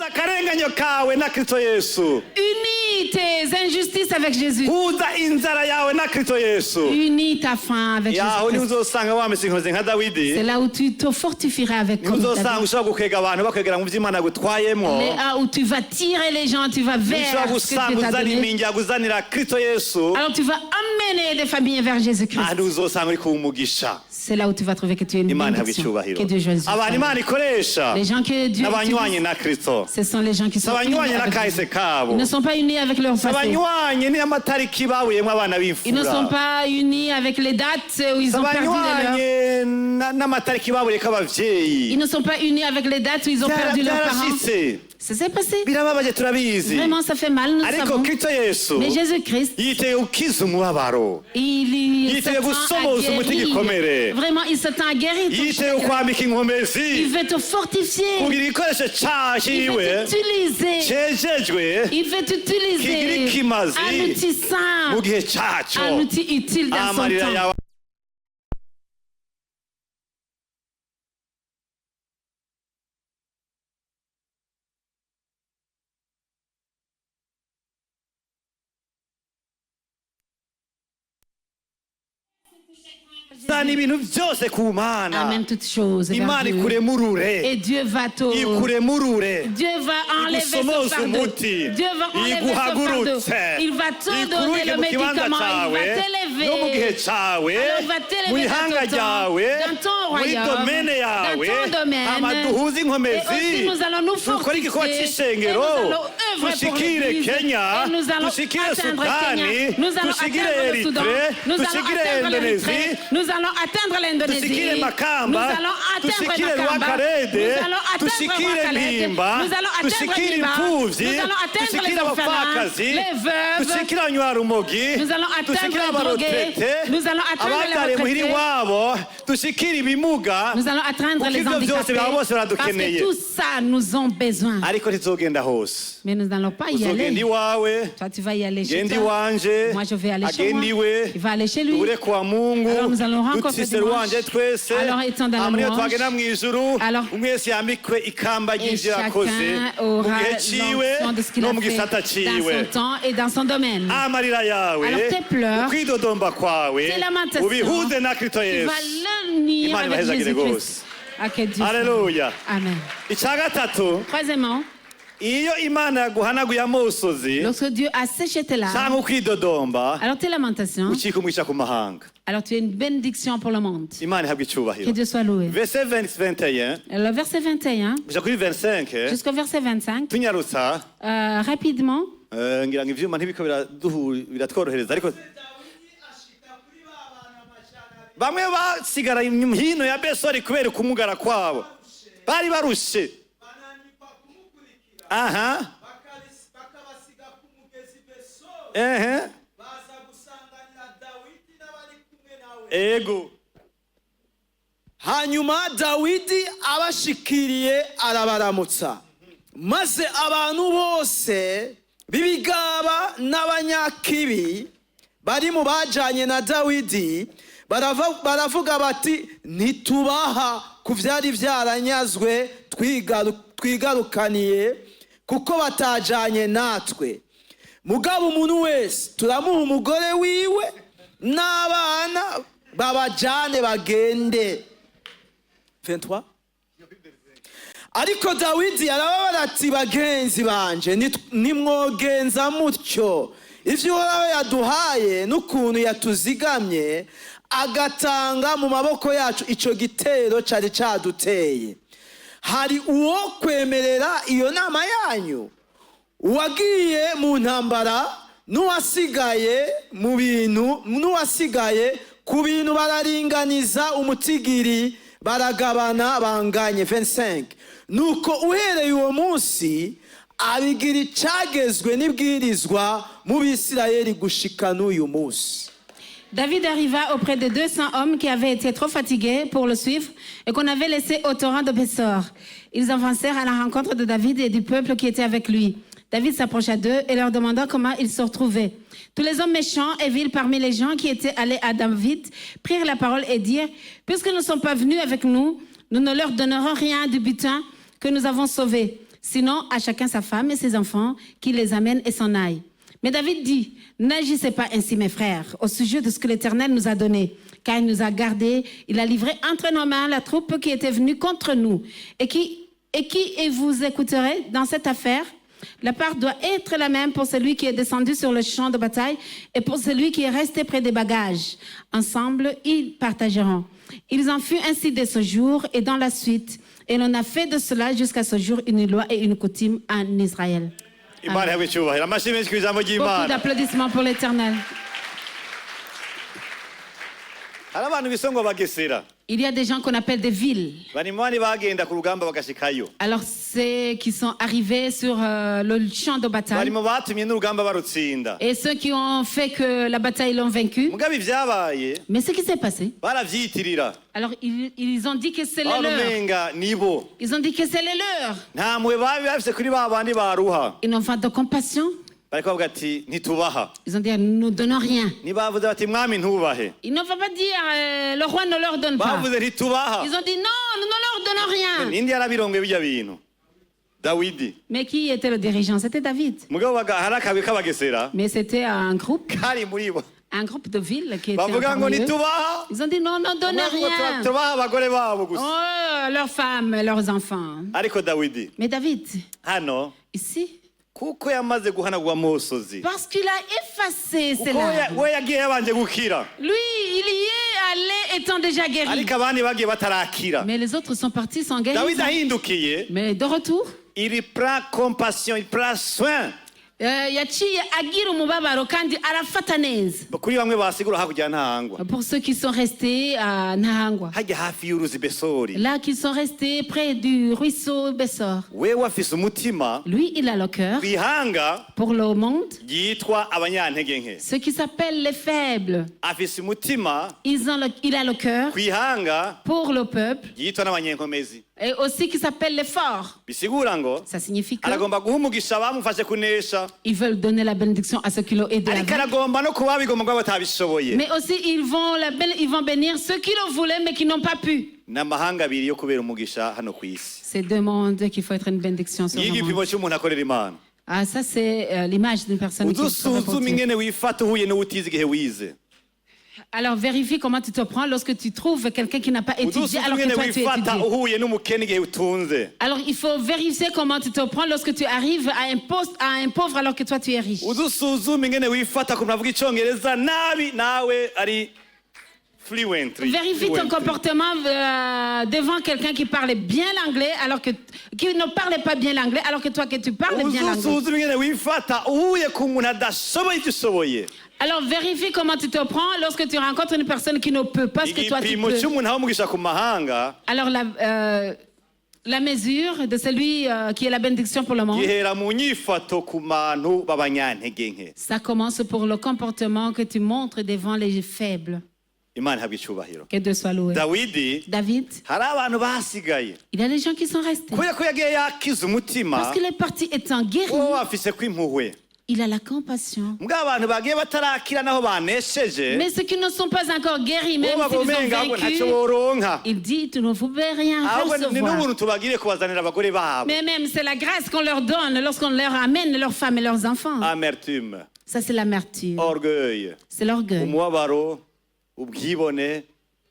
Huza akarenganyo kawe na Kristo Yesu. Unis tes injustices avec Jésus. Huza inzara yawe na Kristo Yesu. Unis ta faim avec Yaho ni Jésus. uzosanga wameze inkozi nka Dawidi. C'est là où tu te fortifieras avec comme Uzosanga David. ushobora gukwega abantu bakwegera mu vy'Imana gutwayemwo. Là où tu vas tirer les gens, tu vas vers Ushobora ce que gusanga Dieu t'a uzana donné. imingi kuzanira Kristo Yesu. Alors tu vas amener des familles vers Jésus-Christ. Ahandi uzosanga uri ku umugisha. C'est là où tu vas trouver que tu es une Imana ihabwe bénédiction. icyubahiro. Que Dieu choisisse. Abantu Imana ikoresha Les gens que Dieu n'abanywanyi utilise, na Kristo. ce sont les gens qui sont unis Abanywanyi avec n'akahise Jésus. kabo. Ils ne sont pas unis avec leur passé. Abanywanyi ni amatariki babuyemo abana Ils ne sont b'imfura. pas unis avec les dates où ils ont perdu les leurs. Abanywanyi n'amatariki babuyeko Ils abavyeyi. ne sont pas unis avec les dates où ils ont perdu leurs parents. Byarashitse. Ça s'est passé. Birababaje turabizi. Vraiment, ça fait mal, nous Ariko savons. Kristo Yesu Mais Jésus-Christ, yiteye ukiza umubabaro. il Yiteye s'attend gusomoza à umuti guérir. gikomere. Vraiment, il s'attend à guérir. ton Yiteye chagrin. ukwambika Il inkomezi. veut te fortifier. Kugira igikoresho Il cahiwe veut t'utiliser. cejejwe Il veut t'utiliser. kigira ikimazi Un outil sain. mu gihe caco. Un outil utile dans son Amarira temps. yawe zana ibintu byose ku Mana. Amène toutes choses vers Imana Dieu. ikuremurure. Et Dieu va te... Ikuremurure. Dieu va enlever ce Igusomoze fardeau. umuti. Dieu va enlever ce fardeau. Iguhagurutse. Il va te donner Ikuruke le mu kibanza médicament. Il va cawe t'élever. no mu gihe cawe Alors, il va t'élever mu dans ihanga ton temps, ryawe dans ton muri royaume, domene dans yawe ton domaine. hama duhuze Et inkomezi aussi, nous allons nous dukore igikorwa fortifier. Et c'ishengero nous allons œuvrer pour dushikire l'Église. Kenya Et nous allons dushikire atteindre Kenya. Sudani Nous allons dushikire atteindre le Soudan. Eritre Nous allons dushikire atteindre Indonésie l'Érythrée. Nous allons atteindre l'Indonésie. dushikire Nous Makamba allons atteindre dushikire Makamba. Rwakarede Nous allons atteindre dushikire Rwakarede. Mpimba Nous allons atteindre dushikire Mpimba. imfuvyi Nous allons atteindre les dushikire orphelins, abapfakazi les veuves. dushikire abanywarumogi Nous allons atteindre dushikire les drogués. abarotete Nous allons atteindre les abagare muhiri retraités. wabo dushikire ibimuga Nous allons atteindre Kuko les ivyo byose handicapés. baba bose Parce baradukeneye. que tout ça, nous ont besoin. ariko ntizogenda hose Mais nous n'allons pas y uzogenda aller. iwawe Toi, tu vas y aller chez genda toi. iwanje Moi, je vais aller chez agenda moi. iwe Il va aller chez lui. duhure kwa mungu Alors, nous allons rencontrer dutise dimanche. rwanje twese Alors, étant dans la hama niyo louange. twagenda mw'ijuru Alors, umwe wese yambikwe ikamba Et ry'ivyo yakoze chacun mu aura gihe ciwe l'onction de ce qu'il no a mu fait gisata dans ciwe son temps et dans son domaine. amarira yawe Alors, tes pleurs, ukwidodomba kwawe tes lamentations, ubihuze na Kristo Tu Yesu vas l'unir Imana avec ibahezagire Jésus-Christ. gose. À que Dieu soit. Alléluia. Amen. icya gatatu Troisièmement, iyo Imana yaguhanaguye amosozi lorsque Dieu a séché tes larmes, cyangwa ukwidodomba alors tes lamentations, ukika umwica ku mahanga alors tu es une bénédiction pour le monde. Imana ihabwe Que icyubahiro Dieu soit loué. verse 21 Le verset 21 kuja kuri 25 jusqu'au verset 25, tunyarutsa rapidement, ngira ngo ivyuma ntibiko biratworohereza ariko bamwe basigara hino ya Besori kubera kumugara kwabo bari barushe aha bakabasiga ku mugezi Besori ehe baza gusanganira Dawidi n'abari kumwe nawe. ego Hanyuma Dawidi abashikiriye arabaramutsa, maze abantu bose b'ibigaba n'abanyakibi bari mu bajanye na Dawidi baravuga bati ntitubaha ku vyari vyaranyazwe twigarukaniye kuko batajanye natwe. Mugabo umuntu wese turamuha umugore wiwe n'abana babajane bagende. 23. Ariko Dawidi arababara ati bagenzi banje nimwogenza mutyo ivyo Uhoraho yaduhaye n'ukuntu yatuzigamye agatanga mu maboko yacu ico gitero cari caduteye. Hari uwo kwemerera iyo nama yanyu? Uwagiye mu ntambara n'uwasigaye mu bintu n'uwasigaye ku bintu bararinganiza umutigiri baragabana banganye. 25. Nuko uhereye uwo munsi abigira icagezwe n'ibwirizwa mu Bisirayeli gushika n'uyu munsi. David arriva auprès de 200 hommes qui avaient été trop fatigués pour le suivre et qu'on avait laissés au torrent de Bessor. Ils avancèrent à la rencontre de David et du peuple qui était avec lui. David s'approcha d'eux et leur demanda comment ils se retrouvaient. Tous les hommes méchants et vils parmi les gens qui étaient allés à David prirent la parole et dirent « Puisque nous ne sont pas venus avec nous, nous ne leur donnerons rien du butin que nous avons sauvé. Sinon, à chacun sa femme et ses enfants, qu'il les amène et s'en aille. Mais David dit, n'agissez pas ainsi, mes frères, au sujet de ce que l'Éternel nous a donné, car il nous a gardés, il a livré entre nos mains la troupe qui était venue contre nous. Et vous écouterez dans cette affaire? La part doit être la même pour celui qui est descendu sur le champ de bataille et pour celui qui est resté près des bagages. Ensemble, ils partageront. Ils en furent ainsi dès ce jour et dans la suite. Et l'on a fait de cela jusqu'à ce jour une loi et une coutume en Israël. imana ihabwe icyubahiro amashyi menshi ku ijambo Beaucoup ry'imana. d'applaudissements pour l'Éternel. Hari abantu bisongo bagesera Il y a des gens qu'on appelle des villes. bari mu bandi bagenda ku rugamba bagashikayo, Alors, ceux qui sont arrivés sur le champ de bari bataille mu batumye n'urugamba barutsinda. et ceux qui ont fait que la bataille l'ont vaincu. Mugabe ibyabaye Mais ce qui s'est passé, baravyitirira, alors ils ont dit que c'est les leurs. barumenga nibo Ils ont dit que c'est les leurs. nta mwe babi bafise kuri ba bandi baruha, Ils n'ont pas de compassion. bariko bavuga ati ntitubaha. Ils ont dit, nous ne donnons rien. Ntibavuze bati mwami ntubahe, Ils ne vont pas dire, le roi ne leur donne pas. bavuze ntitubaha. Ils ont dit, non, nous ne leur donnons rien. Ninde yarabirongoye bijya bintu? Dawidi. Mais qui était le dirigeant? C'était David. Mugabo hari akabi k'abagesera Mais c'était un groupe kari de villes qui était bavuga ngo parmi eux. ntitubaha. Ils ont dit, non, ne donnez rien. tubaha abagore babo gusa. Oh, leurs femmes et leurs enfants. Ariko Dawidi Mais David, hano ici, kuko yamaze guhanagurwa mu musozi, parce qu'il a effacé kuko cela. we yagiye yabanje gukira, Lui, il y est allé étant déjà guéri. ariko abandi bagiye batarakira. Mais les autres sont partis sans Dawidi guérison. ahindukiye, Mais de retour, il prend compassion, il prend soin yaciye agira umubabaro kandi arafata neza. kuri bamwe basigura hakurya ntahangwa, Pour ceux qui sont restés à Nahangwa, hajya hafi y'uruzi Besori. là qui sont restés près du ruisseau Bessor. Wewe afise umutima Lui, il a le cœur kwihanga pour le monde. yitwa abanyantege nke, Ceux qui s'appellent les faibles, afise umutima il a le cœur kwihanga pour le peuple. yitwa n'abanyenkomezi. Et aussi qui s'appellent les forts. Bisigura ngo Ça signifie aragomba guha umugisha abamufashe kunesha, qu'ils veulent donner la bénédiction à ceux qui l'ont aidé. ariko aragomba no kuba bigomba ngo batabishoboye. Mais aussi, ils vont bénir ceux qui le voulaient mais qui n'ont pas pu. n'amahanga abiri yo kubera umugisha hano ku isi. C'est deux mondes qu'il faut être une bénédiction sur le monde. y'igipimo cy'umuntu akorera Imana. Ah, ça, c'est l'image d'une personne qui travaille pour uzusuzume Dieu. ingene wifata uhuye n'ubutizi igihe wize. Alors, vérifie comment tu te prends lorsque tu trouves quelqu'un qui n'a pas étudié uzusuzume alors que ingene toi, tu wifata étudies. uhuye n'umukene igihe utunze. Alors, il faut vérifier comment tu te prends lorsque tu arrives à un poste, à un pauvre alors que toi, tu es riche. uzusuzume ingene wifata ku muntu avuga icyongereza nabi nawe ari fluently. Vérifie ton comportement devant quelqu'un qui parle bien l'anglais qui ne parle pas bien l'anglais alors que toi que tu parles bien l'anglais. uzusuzume ingene wifata uhuye ku muntu adashoboye icyo ushoboye. Alors vérifie comment tu te prends lorsque tu rencontres une personne qui ne peut pas ce que toi tu igipimo peux. cy'umuntu aho umugisha ku mahanga Alors la mesure de celui qui est la bénédiction pour le monde, gihera mu nyifato ku bantu b'abanyantege nke. ça commence pour le comportement que tu montres devant les faibles. Imana ihabwe icyubahiro. Que Dieu soit loué. Dawidi David, hari abantu basigaye il y a des gens qui sont restés. kubera ko yagiye yakiza umutima, Parce qu'il est parti étant guéri, wowe afise kw'impuhwe. il a la compassion. mbwa abantu bagiye batarakira naho banesheje, Mais ceux qui ne sont pas encore guéris, même wowe s'ils ont bagomenga ahubwo vaincu, ntacyo boronka, il dit, tu ne pouvais rien ahubwo ni recevoir. n'ubuntu tubagire kubazanira abagore babo. Mais même, c'est la grâce qu'on leur donne lorsqu'on leur amène leurs femmes et leurs enfants. Amertume, Ça, c'est l'amertume. orgueil, C'est l'orgueil. umubabaro, ubwibone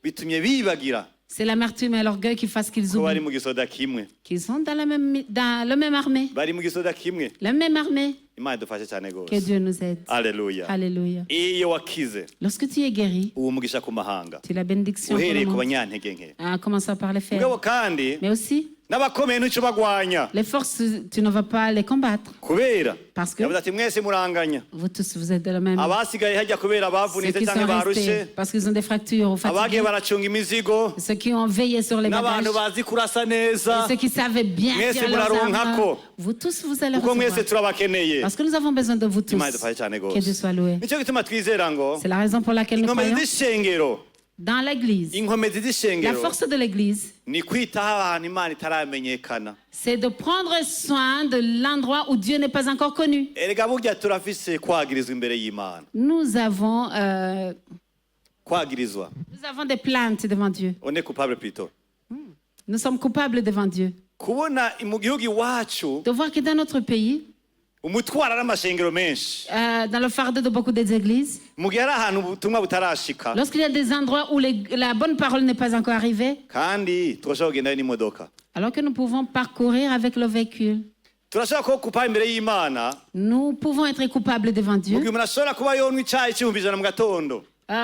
bitumye bibagira C'est l'amertume et l'orgueil qui fassent qu'ils ko bari oublient mu gisoda kimwe, qu'ils sont dans la même armée. bari mu gisoda kimwe. La même armée. Imana idufashe cyane Que gose. Dieu nous aide. Alléluia. Alléluia. Iyo wakize Lorsque tu es guéri, uwo mugisha ku mahanga, tu as la bénédiction pour le uhereye ku monde. banyantege nke. En commençant par les faibles. mugabo kandi Mais aussi, n'abakomeye n'icyo bagwanya, les forces, tu ne vas pas les combattre. kubera Parce que yavuze ati mwese muranganya. vous tous, vous êtes de la même. Abasigaye hajya kubera Ceux bavunitse qui sont cyangwa restés, barushe, parce qu'ils ont des fractures ou abagiye fatigués. baracunga imizigo, Ceux qui ont veillé sur les bagages. n'abantu bazi kurasa neza, Et ceux qui savaient bien Mwese tirer leurs muraronkako. armes. Vous tous, vous allez kuko mwese recevoir. turabakeneye. Parce que nous avons besoin de vous tous. Imana idufashe cyane Que Dieu gose. soit loué. nicyo gituma twizera ngo C'est la raison pour laquelle nous inkomezi croyons z'ishengero, dans l'église. inkomezi La z'ishengero force de l'église, ni kwitaho ahantu Imana itaramenyekana. c'est de prendre soin de l'endroit où Dieu n'est pas encore connu. erega burya turafise kwagirizwa imbere y'Imana, Nous avons kwagirizwa des plaintes devant Dieu. on est coupable plutôt. Nous sommes coupables devant Dieu. kubona mu gihugu iwacu de voir que dans notre pays, umutwara n'amashengero menshi dans le fardeau de beaucoup des églises, mu gihe ari ahantu ubutumwa butarashika lorsqu'il y a des endroits où la bonne parole n'est pas encore arrivée, kandi tugashobora kugendayo n'imodoka alors que nous pouvons parcourir avec le véhicule, turashobora ko kupa imbere y'Imana nous pouvons être coupables devant mu Dieu. gihe umuntu ashobora kuba yonwa icayi c'ibihumbi ijana mu gatondo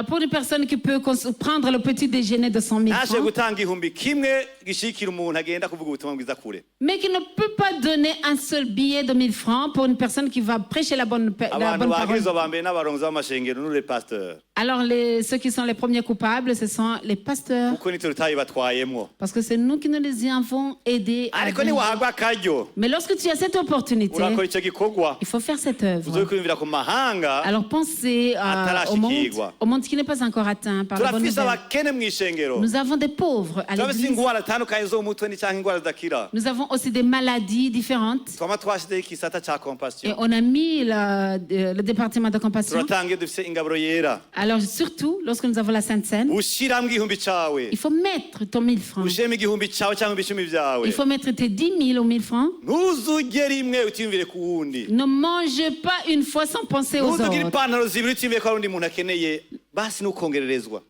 Pour une personne qui peut prendre le petit déjeuner de 100 000 ntashoboye francs, gutanga ihumbi kimwe gishikira umuntu agenda kuvuga ubutumwa bwiza kure mais qui ne peut pas donner un seul billet de 1000 francs pour une personne qui va prêcher la bonne abantu parole. bagirizwa ba mbere n'abarongozi b'amashengero n'ure pasteur Alors ceux qui sont les premiers coupables, ce sont les pasteurs, kuko nitwe tutayibatwayemwo parce que c'est nous qui nous les y avons aidés. à ariko venir. niwahagwa akaryo Mais lorsque tu as cette opportunité, urakora ico gikorwa il faut faire cette œuvre. uzobe kwiyumvira ku mahanga Alors pensez Atarashikirwa. au monde qui n'est pas encore atteint par la bonne turafise nouvelle. abakene mw'ishengero Nous avons des pauvres à turafise l'église. ingwara zitandukanye zo mu mutwe ni canke ingwara zidakira Nous avons aussi des maladies différentes. twama twashizeho ikisata ca Et compassion on a mis le département de compassion. turatanga iyo dufise ingaburo yera Alors surtout, lorsque nous avons la Sainte Seine, ushiramwo igihumbi cawe il faut mettre ton 1000 francs. ushiremo igihumbi cawe canke ibicumi vyawe Il faut mettre tes 10 000 ou 1000 francs. ntuzurye rimwe utiyumvire ku wundi Ne mange pas une fois sans penser aux ntuzugire autres. ipantaro zibiri utiyumvire ko hari undi muntu akeneye basi nukongererezwa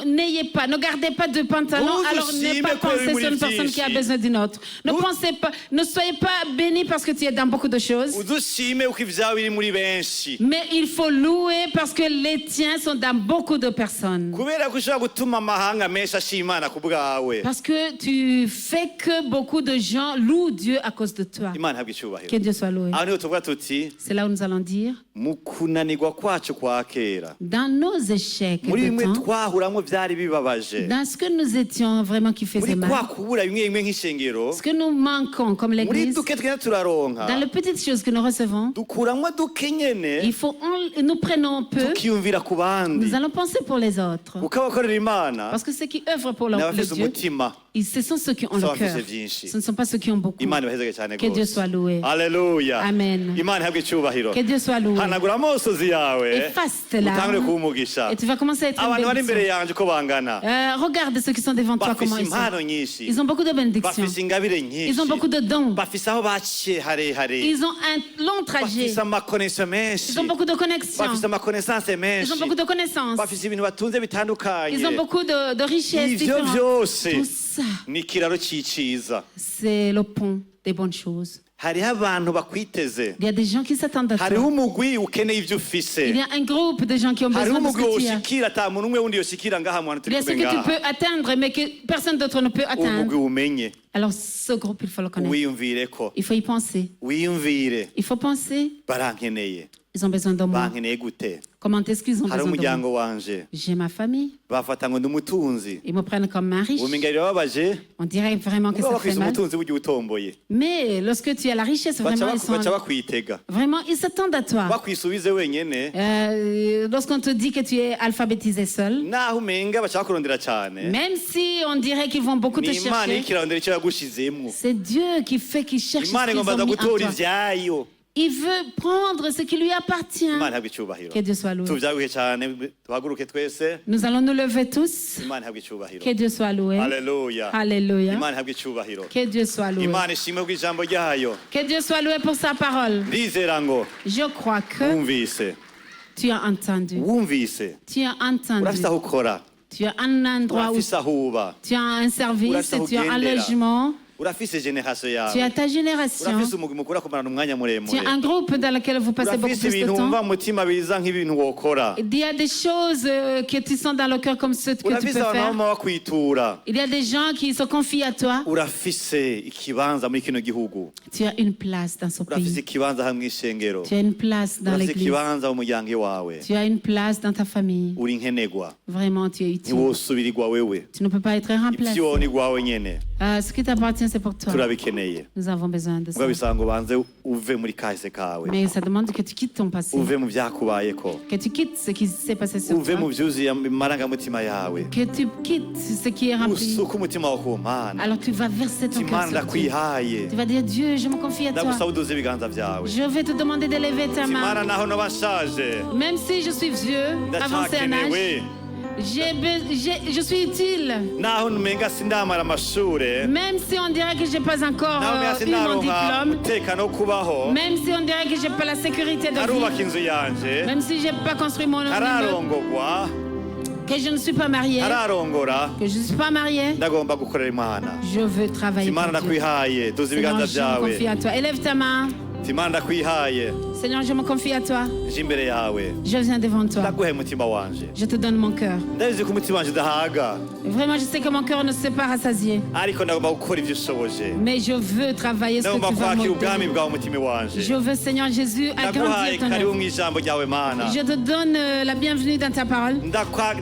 N'ayez pas, ne gardez pas de pantalon, Vous alors ne aussi, pas mais quoi, penser vous sur une le personne dites qui a ici. besoin d'une autre. Ne Vous- pensez pas, ne soyez pas béni parce que tu es dans beaucoup de choses. udushime uko ivyawe biri muri benshi Mais il faut louer parce que les tiens sont dans beaucoup de personnes. kubera ko ushobora gutuma amahanga menshi ashima Imana ku bwawe Parce que tu fais que beaucoup de gens louent Dieu à cause de toi. Imana ihabwe icyubahiro Que Dieu soit loué. aho niho tuvuga tuti C'est là où nous allons dire, mu kunanirwa kwacu kwa kera dans nos échecs muri de bimwe temps, twahuramwo vyari bibabaje dans ce que nous étions vraiment qui faisait muri kwa mal, kubura bimwe bimwe nk'ishengero ce que nous manquons comme muri l'Église, duke tugenda turaronka dans les petites choses que nous recevons, dukuramwo duke nyene il faut nous prenons peu, tukiyumvira ku bandi nous allons penser pour les autres. kuko abakorera Imana Parce que ceux qui œuvrent pour le n'abafise Dieu, umutima ce sont ceux qui ont Ça le va faire cœur. vyinshi. Ce ne sont pas ceux qui ont beaucoup. Imana ibahezage cyane Que Dieu gose soit loué. Haleluya Amen. Imana ihabwe icyubahiro Que Dieu soit loué. hanagura amosozi yawe Efface tes utangure larmes kuba umugisha et tu vas commencer à être abantu une bari imbere bénédiction. yanje uko bangana Regarde ceux qui sont devant toi, comment bafise ils sont. impano nyinshi Ils ont beaucoup de bénédictions. bafise ingabire Ils ont beaucoup nyinshi de dons. bafise aho baciye harehare Ils ont un long trajet. bafise amakoneso menshi Ils ont beaucoup de connexions. bafise amakonesanse Ils menshi ont beaucoup de connaissances. bafise ibintu batunze bitandukanye Ils ont beaucoup de richesses ivyo différentes. vyose Tout ça, ni ikiraro c'iciza c'est le pont des bonnes choses. hariho abantu bakwiteze Il y a des gens qui s'attendent à hariho toi. umugwi ukeneye ivyo Il ufise y a un groupe de gens qui ont hariho besoin de ce umugwi que tu as. woshikira ata muntu umwe wundi yoshikira ngaha mwana Il y turi a ce kumwe que tu ngaha peux atteindre, mais que personne d'autre ne peut uwo mugwi atteindre. umenye Alors ce groupe, il faut le connaître. wiyumvireko Il faut y penser. wiyumvire Il faut penser, barankeneye ils ont besoin de moi. bankeneye gute Comment est-ce qu'ils ont hariho besoin de moi? umuryango wanje J'ai ma famille. bafata ngo ndi umutunzi Ils me prennent comme un riche. ubumenga birababaje On dirait vraiment que ubwo ça fait bafise mal. umutunzi bugiye utomboye Mais lorsque tu as la richesse, vraiment, baca bakwitega vraiment, ils s'attendent à toi. bakwisubize wenyene Lorsqu'on te dit que tu es alphabétisé seul, naho umenga baca bakurondera cane même si on dirait qu'ils vont beaucoup te ni imana chercher, iriko irarondera ico yagushizemwo c'est Dieu qui fait qu'ils cherchent ce imana qu'ils igomba ont mis en gutora toi. ivyayo Il veut prendre ce qui lui appartient. imana ihabwe icyubahiro Que Dieu soit loué. tuvyaguhe cane tuhaguruke twese Nous allons nous lever tous. imana ihabwe icyubahiro Que Dieu soit loué. haleluya Alléluia. imana ihabwe icyubahiro Que Dieu soit loué. imana ishimwe bw'ijambo ryayo Que Dieu soit loué pour sa parole. ndizera ngo Je crois que wumvise tu as entendu. wumvise Tu as entendu. urafise aho ukora Tu as un endroit où urafise aho uba tu as un service, Urafise aho tu as un ugendera. logement, urafise generasiyo tu yawe as ta génération, urafise umugwi mukuru kumarana umwanya tu muremure as un groupe dans lequel vous passez beaucoup urafise plus de ibintu wumva temps. mu mutima biza nk'ibintu wokora Il y a des choses que tu sens dans le cœur comme ce que tu peux urafise abantu faire. bama bakwitura Il y a des gens qui se confient à toi. urafise ikibanza muri kino gihugu Tu as une place dans ce urafise pays. ikibanza hamwe ishengero Tu as une place dans urafise l'église. ikibanza mu muryango iwawe Tu as une place dans ta famille. uri nkenegwa Vraiment, tu es utile. ntiwosubirirwa wewe Tu ne peux pas être remplacé. ivyo ni gwawe nyene Ce qui t'appartient, c'est pour toi. turabikeneye Nous avons besoin de ça. ubwo bisanga ngo banze uve muri kahise kawe Mais ça demande que tu quittes ton passé. uve mu vyakubayeko Que tu quittes ce qui s'est passé sur uve mu toi. vyuzuye amarangamutima yawe Que tu quittes ce qui est rempli. usuke umutima wawe ku mana Alors tu vas verser ton uti cœur mana sur Dieu. ndakwihaye Tu vas dire, Dieu, je me confie à toi. ndagusaba uduze ibiganza vyawe Je vais te demander d'élever ta uti mana main. naho noba nshaje Même si je suis vieux, avancé en âge, ndacyakenewe Je suis utile. naho numenga sindamara amashure Même si on dirait que je n'ai pas encore naho menga eu mon sindaronka diplôme, umutekano wo kubaho même si on dirait que je n'ai pas la sécurité de arubaka vie, inzu yanje même si je n'ai pas construit mon immeuble, ararongorwa que je ne suis pas mariée, ararongora que je ne suis pas mariée, ndagomba gukorera imana je veux travailler imana pour Dieu. ndakwihaye duza Seigneur, ibiganza je me byawe confie à toi. Élève ta main. imana ndakwihaye Seigneur, je me confie à toi. nje imbere yawe Je viens devant toi. ndaguhaye umutima wanje Je te donne mon cœur. ndabizi ko umutima wanje udahaga Vraiment, je sais que mon cœur ne se pas rassasié. ariko ndagomba gukora ibyo ushoboje Mais je veux travailler ce que ndagomba tu vas me kwakira ubwami donner. bwawe umutima wanje Je veux, Seigneur Jésus, ndaguhaye agrandir ton karibu œuvre. mu ijambo ryawe mana Je te donne la bienvenue dans ta parole.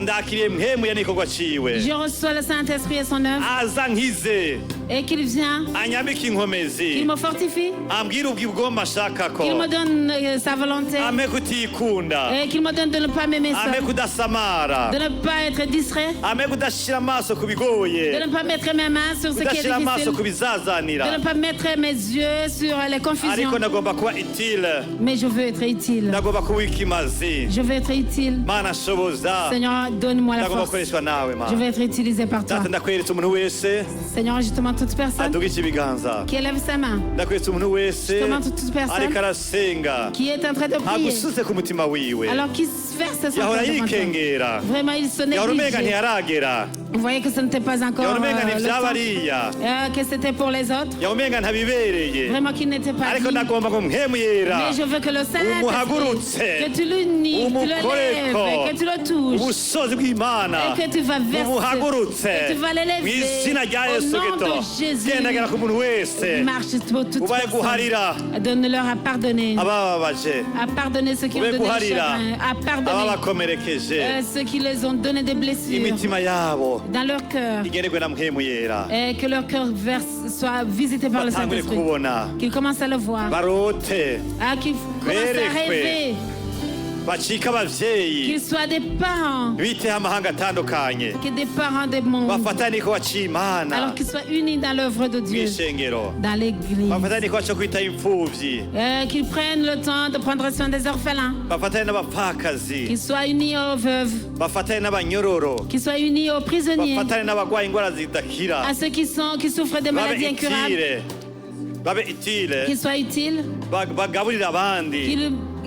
ndakiriye mpemuye n'igikorwa ciwe Je reçois le Saint-Esprit et son œuvre aza nkize et qu'il vient, anyambike qu'il inkomezi me fortifie, ambwire ubwigomba ashakako qu'il me donne sa volonté ame kutikunda et qu'il me donne de ne pas m'aimer ame seul, kudasamara de ne pas être distrait, ame kudashira amaso ku de bigoye ne pas mettre mes mains sur ce qui est kudashira amaso ku difficile, bizazanira de ne pas mettre mes yeux sur les confusions. ariko ndagomba kuba itile Mais je veux être utile. ndagomba kuba ikimazi Je veux être utile. mana shoboza Seigneur, donne-moi la ndagomba force. gukoreshwa nawe Je mana veux être utilisé par toi. data ndakweretse umuntu wese Seigneur, je demande toute personne adugisha ibiganza qui élève sa main, ndakweretse umuntu wese Je demande toute personne ariko arasenga qui est en train de prier, agusutse ku mutima wiwe alors qu'il verse son yahora cœur devant toi. yikengera Vraiment, il se yahora umenga néglige. ntiyaragera Vous voyez que ce n'était pas encore yahora umenga le ntivyaba temps. ariya Que c'était pour les autres. yahora umenga ntabibereye Vraiment qu'il n'était pas ariko dit. ndagomba ngo mpemu yera Mais je veux que le Umuhagurutse. Saint-Esprit, que tu l'unis, que tu le lèves, Umukoreko. que tu le touches. ubusozi bw'imana Et que tu vas verser, umuhagurutse que tu vas l'élever. mu izina rya Au yesu nom kristo de Jésus. gendagera ku muntu wese Marche pour toute ubaye personne. guharira Donne-leur à pardonner. abababaje À pardonner ceux qui ont ube donné le guharira chagrin. À pardonner ababakomerekeje ceux qui les ont donné des blessures imitima yabo dans leur cœur. igenerwe na mpemu yera Et que leur cœur soit visité par le batangure Saint-Esprit. kubona Qu'ils commencent à le voir. barote Qu'ils commencent à Berekwe. rêver. bacike abavyeyi Qu'ils soient des parents. biteho amahanga atandukanye Que des parents des mondes. bafatane igikorwa c'imana Alors qu'ils soient unis dans l'œuvre de Dieu. mw'ishengero Dans l'église. bafatane igikorwa co kwitaho imfuvyi Qu'ils prennent le temps de prendre soin des orphelins. bafatane n'abapfakazi Qu'ils soient unis aux veuves. bafatane n'abanyororo Qu'ils soient unis aux prisonniers. bafatane n'abagwaye ingwara zidakira À ceux qui souffrent de babe maladies incurables. itile babe itile Qu'ils soient utiles. bagaburire abandi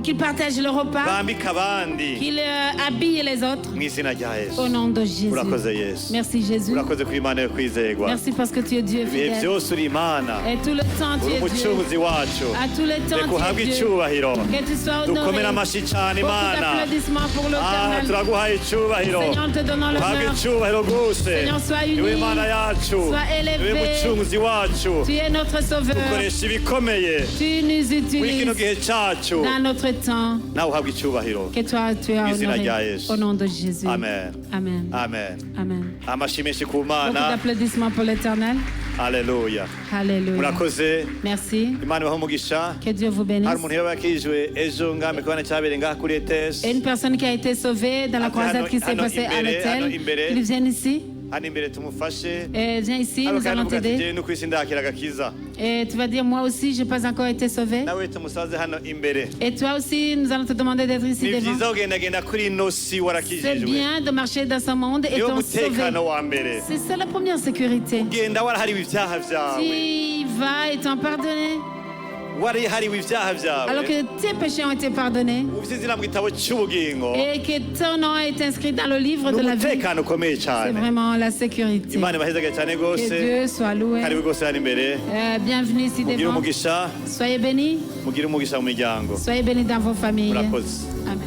Qu'ils partagent le repas. bambike abandi Qu'ils habillent les autres. mw'izina rya Au yesu nom de Jésus. urakoze yesu Merci Jésus. urakoze ku imana yo kwizegwa Merci parce que tu es Dieu ibihe fidèle. byose uri imana Et tout le temps tu uri es Dieu. umucunguzi wacu À tout le temps reka tu uhabwe es Dieu. icyubahiro Que tu sois honoré. dukomere amashyi cyane Beaucoup imana d'applaudissements pour Ah, l'éternel. turaguhaye icyubahiro Seigneur, nous te donnons uhabwe l'honneur. icyubahiro rwose Seigneur, sois uni. niwe imana yacu Sois élevé. niwe mucunguzi wacu Tu es notre sauveur. dukoresha ibikomeye Tu nous muri kino utilises gihe cyacu dans notre temps. nawe uhabwe icyubahiro Que toi, tu es Mw'izina rya honoré. Yesu. Au nom de Jésus. amen Amen. amen Amen. amashyi menshi ku Beaucoup mana d'applaudissements pour l'éternel. haleluya Alléluia. murakoze Merci. imana ibahe umugisha Que Dieu vous hari bénisse. umuntu yaba yakijwe ejo ngame kubona cyabereye ngaha kuri ETS Et une personne qui a été sauvée dans la croisade qui s'est passée à l'hôtel, il vient ici. hano imbere tumufashe Viens ici, Hano nous kandi allons avuga ati t'aider. "Jewe no kwisi ndakira agakiza Et tu vas dire, moi aussi, je n'ai pas encore été sauvé. nawe tumusaze hano imbere Et toi aussi, nous allons te demander d'être ici ni devant. byiza kugendagenda kuri ino si C'est warakijijwe bien de marcher dans ce monde niwo étant sauvé. mutekano wa mbere C'est ça la première sécurité. genda warahariwe ibyaha byawe Tu y vas étant pardonné, warihariwe ibyaha alors byawe que tes péchés ont été pardonnés ufite izina mu gitabo cy'ubugingo et que ton nom est inscrit dans le livre ni de la vie. umutekano ukomeye C'est cyane vraiment la sécurité. imana ibahezagire cyane Que rwose Dieu soit loué. karibu rwose hano imbere Bienvenue ici mugire devant. umugisha Soyez bénis. mugire umugisha mu miryango Soyez bénis dans vos familles. murakoze Amen.